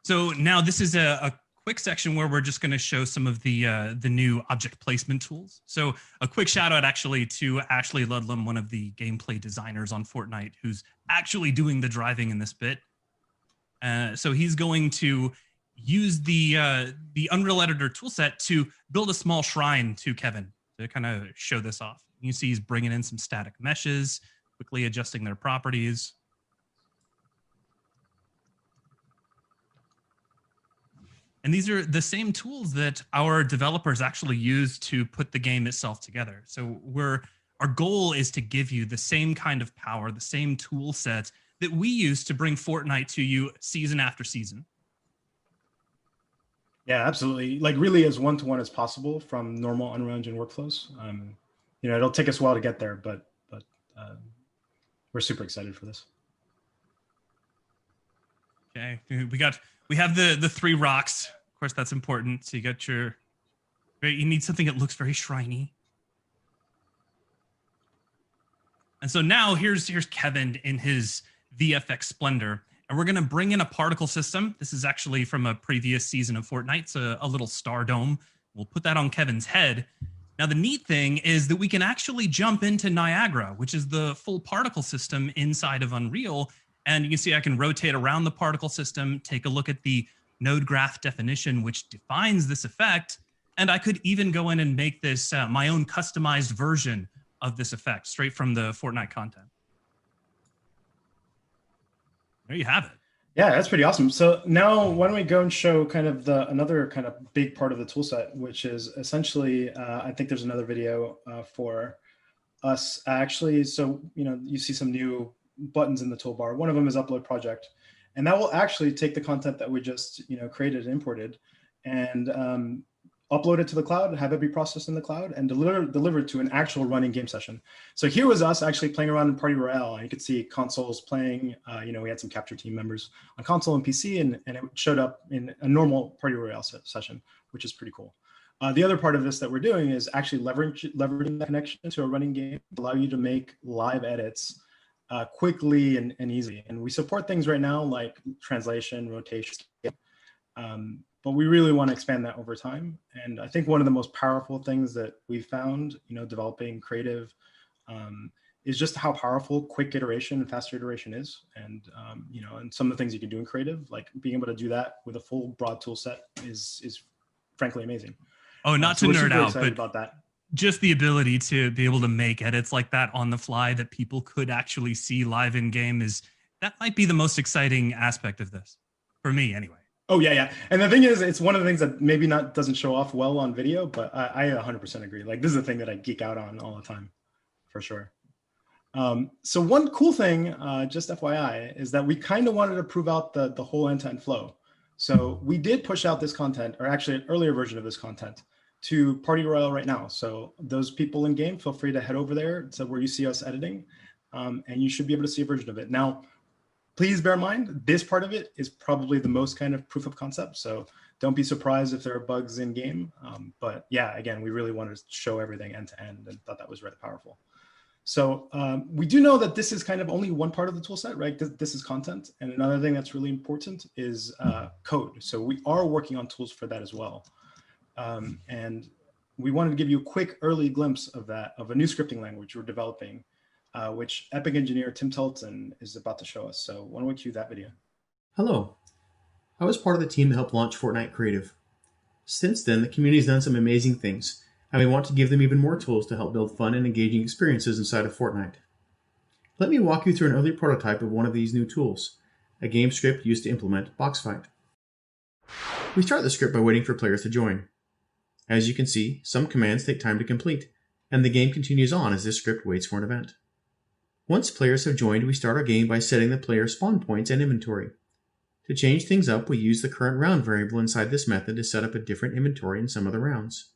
So now this is a quick section where we're just going to show some of the new object placement tools. So a quick shout out actually to Ashley Ludlam, one of the gameplay designers on Fortnite, who's actually doing the driving in this bit. So he's going to use the Unreal Editor toolset to build a small shrine to Kevin to kind of show this off. You see he's bringing in some static meshes, quickly adjusting their properties. And these are the same tools that our developers actually use to put the game itself together. So our goal is to give you the same kind of power, the same tool set that we use to bring Fortnite to you season after season. Yeah, absolutely. Like really as one-to-one as possible from normal Unreal Engine workflows. It'll take us a while to get there, but we're super excited for this. Okay, we have the 3 rocks. Of course, that's important. So you got you need something that looks very shiny. And so now here's Kevin in his VFX splendor. And we're going to bring in a particle system. This is actually from a previous season of Fortnite. It's a little star dome. We'll put that on Kevin's head. Now, the neat thing is that we can actually jump into Niagara, which is the full particle system inside of Unreal. And you can see I can rotate around the particle system, take a look at the node graph definition, which defines this effect. And I could even go in and make this my own customized version of this effect straight from the Fortnite content. There you have it. Yeah, that's pretty awesome. So now why don't we go and show kind of another kind of big part of the toolset, which is essentially, I think there's another video for us actually. So, you see some new buttons in the toolbar. One of them is upload project. And that will actually take the content that we just, created and imported and upload it to the cloud, have it be processed in the cloud, and delivered to an actual running game session. So here was us actually playing around in Party Royale. And you could see consoles playing. We had some capture team members on console and PC, and it showed up in a normal Party Royale session, which is pretty cool. The other part of this that we're doing is actually leveraging the connection to a running game to allow you to make live edits quickly and easily. And we support things right now like translation, rotation, but we really want to expand that over time. And I think one of the most powerful things that we've found, developing creative, is just how powerful quick iteration and faster iteration is. And, and some of the things you can do in creative, like being able to do that with a full broad tool set is frankly amazing. Oh, not to nerd out, but about that. Just the ability to be able to make edits like that on the fly that people could actually see live in game that might be the most exciting aspect of this for me anyway. Oh yeah. And the thing is, it's one of the things that maybe doesn't show off well on video, but I 100% agree. Like this is a thing that I geek out on all the time, for sure. So one cool thing, just FYI, is that we kind of wanted to prove out the whole end-to-end flow. So we did push out this content, or actually an earlier version of this content, to Party Royale right now. So those people in game, feel free to head over there to where you see us editing, and you should be able to see a version of it. Now, please bear in mind, this part of it is probably the most kind of proof of concept. So don't be surprised if there are bugs in game. But yeah, again, we really wanted to show everything end to end and thought that was really powerful. So we do know that this is kind of only one part of the tool set, right? This is content. And another thing that's really important is code. So we are working on tools for that as well. And we wanted to give you a quick early glimpse of a new scripting language we're developing, which Epic engineer Tim Tilton is about to show us. So why don't we cue that video? Hello. I was part of the team that helped launch Fortnite Creative. Since then, the community's done some amazing things, and we want to give them even more tools to help build fun and engaging experiences inside of Fortnite. Let me walk you through an early prototype of one of these new tools, a game script used to implement box fight. We start the script by waiting for players to join. As you can see, some commands take time to complete, and the game continues on as this script waits for an event. Once players have joined, we start our game by setting the player's spawn points and inventory. To change things up, we use the current round variable inside this method to set up a different inventory in some of the rounds.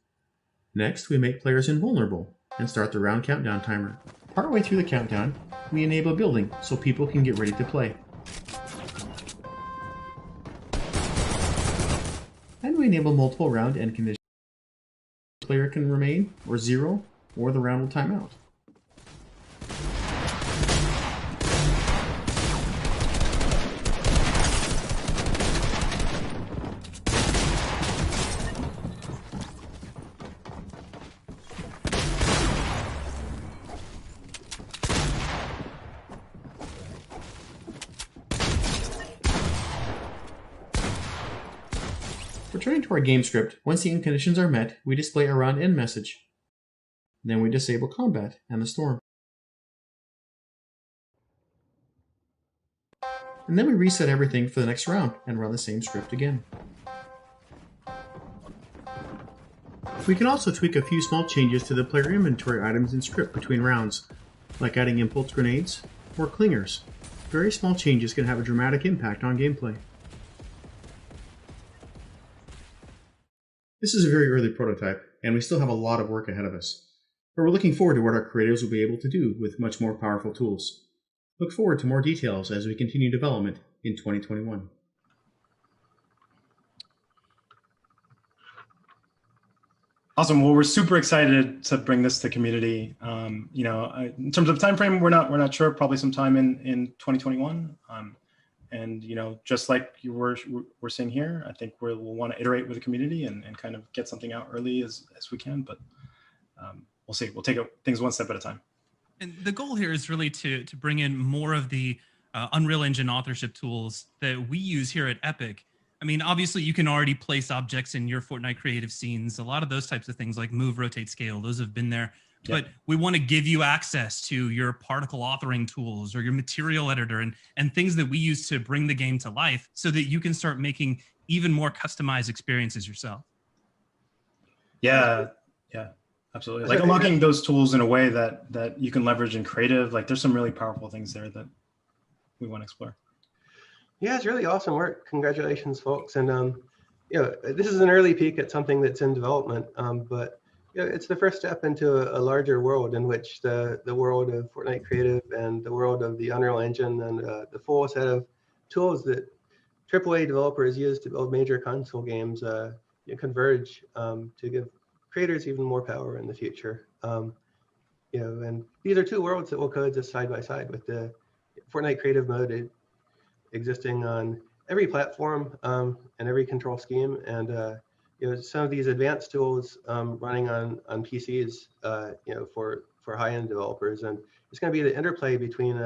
Next, we make players invulnerable and start the round countdown timer. Partway through the countdown, we enable building so people can get ready to play. And we enable multiple round end conditions. The player can remain, or 0, or the round will time out. Returning to our game script, once the end conditions are met, we display a round end message. Then we disable combat and the storm. And then we reset everything for the next round and run the same script again. We can also tweak a few small changes to the player inventory items in script between rounds, like adding impulse grenades or clingers. Very small changes can have a dramatic impact on gameplay. This is a very early prototype, and we still have a lot of work ahead of us. But we're looking forward to what our creators will be able to do with much more powerful tools. Look forward to more details as we continue development in 2021. Awesome. Well, we're super excited to bring this to community. In terms of time frame, we're not sure. Probably sometime in 2021. And just like we're seeing here, I think we'll want to iterate with the community and kind of get something out early as we can. But we'll see. We'll take things one step at a time. And the goal here is really to bring in more of the Unreal Engine authorship tools that we use here at Epic. I mean, obviously, you can already place objects in your Fortnite creative scenes. A lot of those types of things like move, rotate, scale, those have been there. Yep. But we want to give you access to your particle authoring tools or your material editor and things that we use to bring the game to life so that you can start making even more customized experiences yourself. Yeah, absolutely. Like unlocking those tools in a way that you can leverage in creative. Like there's some really powerful things there that we want to explore. Yeah, it's really awesome work. Congratulations, folks. And this is an early peek at something that's in development, but it's the first step into a larger world in which the world of Fortnite Creative and the world of the Unreal Engine and the full set of tools that AAA developers use to build major console games converge to give creators even more power in the future. And these are two worlds that will coexist side by side, with the Fortnite Creative mode existing on every platform and every control scheme, and some of these advanced tools running on PCs, for high-end developers. And it's going to be the interplay between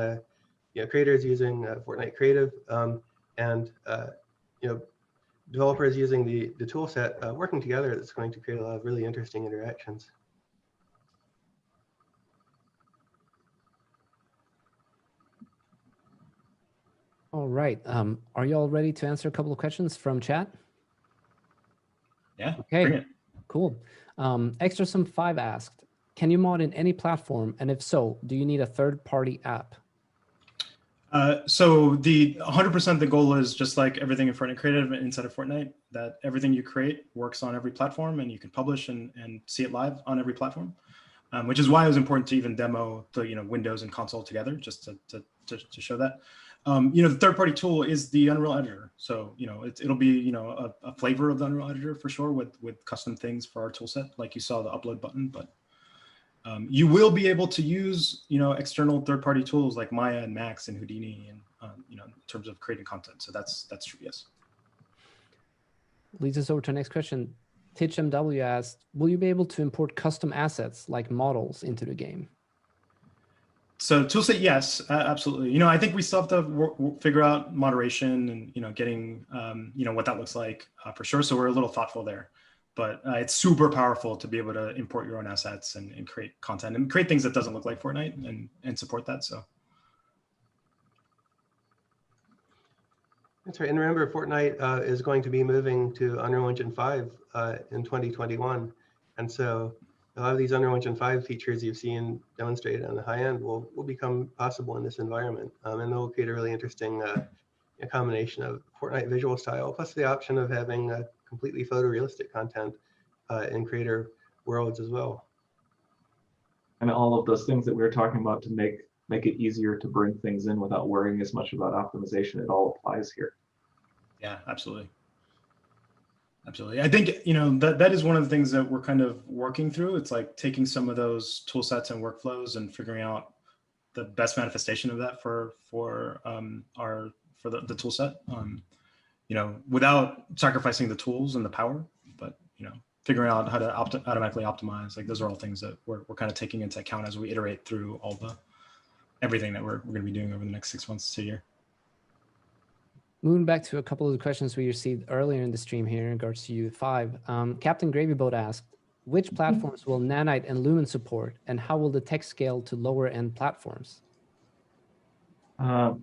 creators using Fortnite Creative and developers using the tool set working together that's going to create a lot of really interesting interactions. All right. Are you all ready to answer a couple of questions from chat? Yeah. Okay. Cool. Extrasum 5 asked, can you mod in any platform? And if so, do you need a third-party app? So the 100% the goal is just like everything in Fortnite Creative inside of Fortnite, that everything you create works on every platform and you can publish and see it live on every platform, which is why it was important to even demo the Windows and console together, just to show that. The third-party tool is the Unreal Editor. So, it'll be, a flavor of the Unreal Editor for sure with custom things for our tool set, like you saw the upload button. But you will be able to use, external third-party tools like Maya and Max and Houdini and, in terms of creating content. So that's true, yes. Leads us over to the next question. Titch MW asked, will you be able to import custom assets like models into the game? So toolset, yes, absolutely. I think we still have to figure out moderation and, getting, what that looks like for sure. So we're a little thoughtful there, but it's super powerful to be able to import your own assets and create content and create things that doesn't look like Fortnite and support that. So. That's right. And remember, Fortnite is going to be moving to Unreal Engine 5 in 2021. And so a lot of these Unreal Engine 5 features you've seen demonstrated on the high end will become possible in this environment. And they'll create a really interesting a combination of Fortnite visual style, plus the option of having completely photorealistic content in creator worlds as well. And all of those things that we were talking about to make it easier to bring things in without worrying as much about optimization, it all applies here. Yeah, absolutely. Absolutely. I think, that is one of the things that we're kind of working through. It's like taking some of those tool sets and workflows and figuring out the best manifestation of that for the tool set, without sacrificing the tools and the power, but, figuring out how to automatically optimize. Like those are all things that we're kind of taking into account as we iterate through everything that we're going to be doing over the next 6 months to a year. Moving back to a couple of the questions we received earlier in the stream here in regards to UE5, Captain Gravyboat asked, which platforms will Nanite and Lumen support, and how will the tech scale to lower end platforms?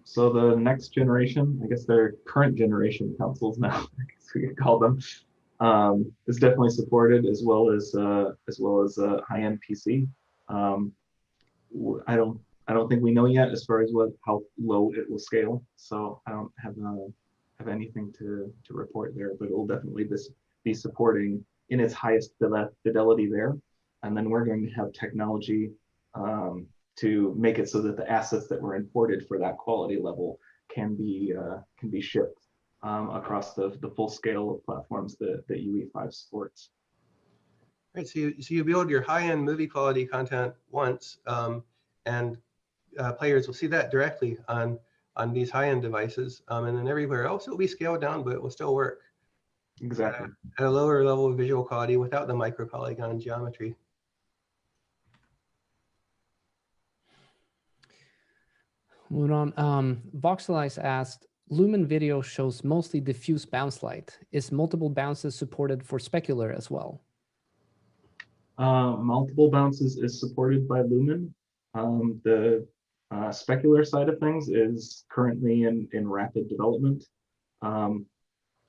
So the next generation, I guess they're current generation consoles now, I guess we could call them, is definitely supported, as well as high-end PC. I don't think we know yet as far as how low it will scale. So I don't have anything to report there, but it will definitely be supporting in its highest fidelity there. And then we're going to have technology to make it so that the assets that were imported for that quality level can be shipped across the full scale of platforms that UE5 supports. Right. So you build your high-end movie quality content once, and players will see that directly on these high-end devices, and then everywhere else it will be scaled down, but it will still work. Exactly. At a lower level of visual quality without the micro polygon geometry. Moving on, Voxelize asked, Lumen video shows mostly diffuse bounce light. Is multiple bounces supported for specular as well? Multiple bounces is supported by Lumen. The specular side of things is currently in rapid development.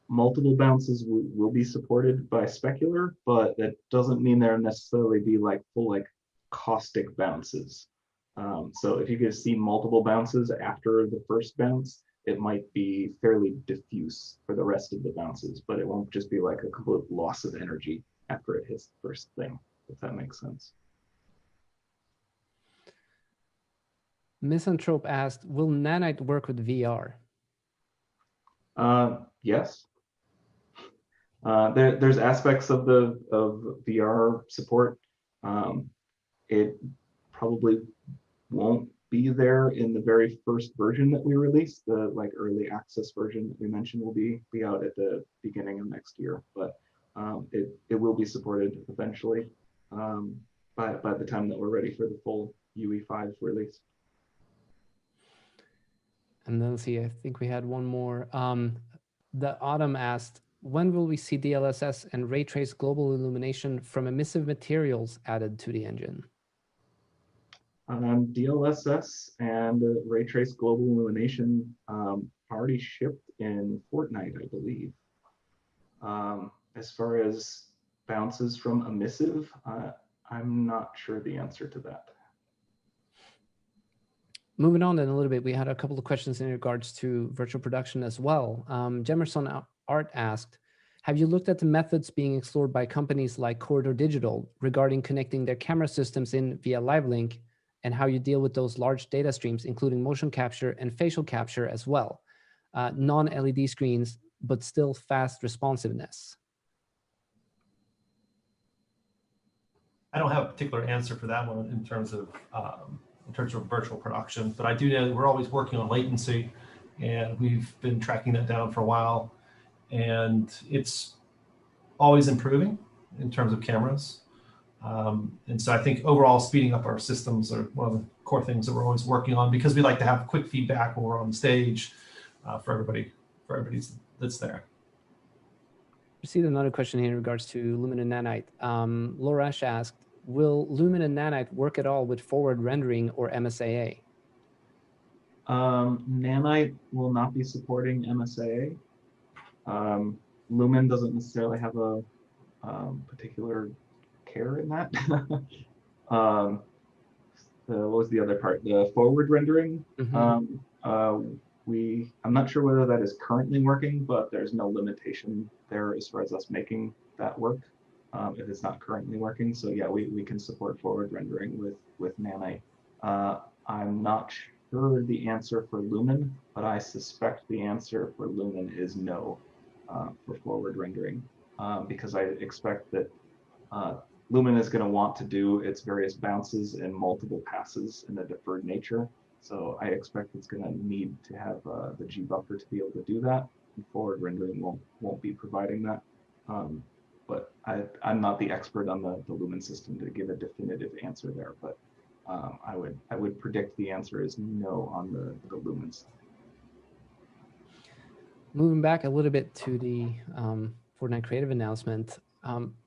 Multiple bounces will be supported by specular, but that doesn't mean they'll necessarily be like full caustic bounces. So if you can see multiple bounces after the first bounce, it might be fairly diffuse for the rest of the bounces, but it won't just be like a complete loss of energy after it hits the first thing, if that makes sense. Misanthrope asked, will Nanite work with VR? Yes. There's aspects of VR support. It probably won't be there in the very first version that we release. The early access version that we mentioned will be out at the beginning of next year, but it will be supported eventually by the time that we're ready for the full UE5 release. And then let's see, I think we had one more. The Autumn asked, when will we see DLSS and ray trace global illumination from emissive materials added to the engine? DLSS and ray trace global illumination already shipped in Fortnite, I believe. As far as bounces from emissive, I'm not sure the answer to that. Moving on then a little bit, we had a couple of questions in regards to virtual production as well. Jemerson Art asked, have you looked at the methods being explored by companies like Corridor Digital regarding connecting their camera systems in via Live Link, and how you deal with those large data streams, including motion capture and facial capture as well? Non-LED screens, but still fast responsiveness. I don't have a particular answer for that one in terms of virtual production, but I do know that we're always working on latency, and we've been tracking that down for a while, and it's always improving. in terms of cameras. And so I think overall speeding up our systems are one of the core things that we're always working on, because we like to have quick feedback when we're on stage for everybody that's there. Received another question here in regards to Lumen and Nanite. Laura asked, will Lumen and Nanite work at all with forward rendering or MSAA? Nanite will not be supporting MSAA. Lumen doesn't necessarily have a particular care in that. What was the other part? The forward rendering. Mm-hmm. I'm not sure whether that is currently working, but there's no limitation there as far as us making that work if it's not currently working. So yeah, we can support forward rendering with Nanite. I'm not sure the answer for Lumen, but I suspect the answer for Lumen is no for forward rendering, because I expect that Lumen is going to want to do its various bounces in multiple passes in a deferred nature. So I expect it's going to need to have the G buffer to be able to do that. And forward rendering won't be providing that. But I'm not the expert on the Lumen system to give a definitive answer there. But I would predict the answer is no on the Lumen side. Moving back a little bit to the Fortnite Creative announcement,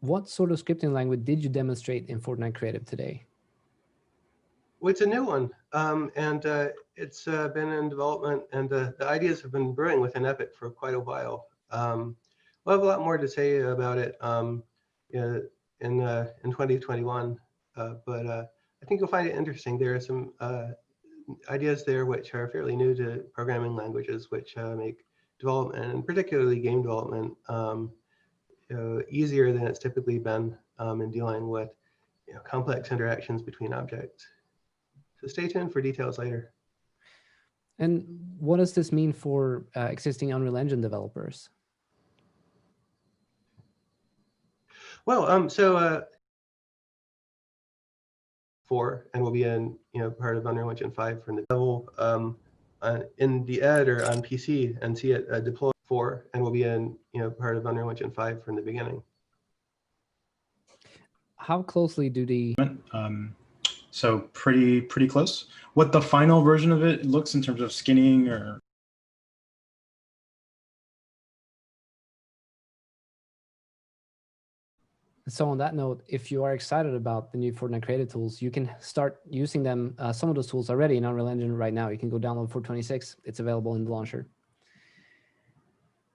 what sort of scripting language did you demonstrate in Fortnite Creative today? Well, it's a new one, and it's been in development, and the ideas have been brewing within Epic for quite a while. We'll have a lot more to say about it in 2021, but I think you'll find it interesting. There are some ideas there which are fairly new to programming languages, which make development, and particularly game development, easier than it's typically been in dealing with complex interactions between objects. So stay tuned for details later. And what does this mean for existing Unreal Engine developers? Well, so 4, and we'll be in part of Unreal Engine 5 from the level in the editor on PC and see it deploy 4, and we'll be in part of Unreal Engine 5 from the beginning. How closely do the so pretty close. What the final version of it looks in terms of skinning or so on that note, if you are excited about the new Fortnite Creative tools, you can start using them, some of those tools already in Unreal Engine right now. You can go download 426. It's available in the launcher.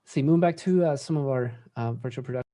See, moving back to some of our virtual production.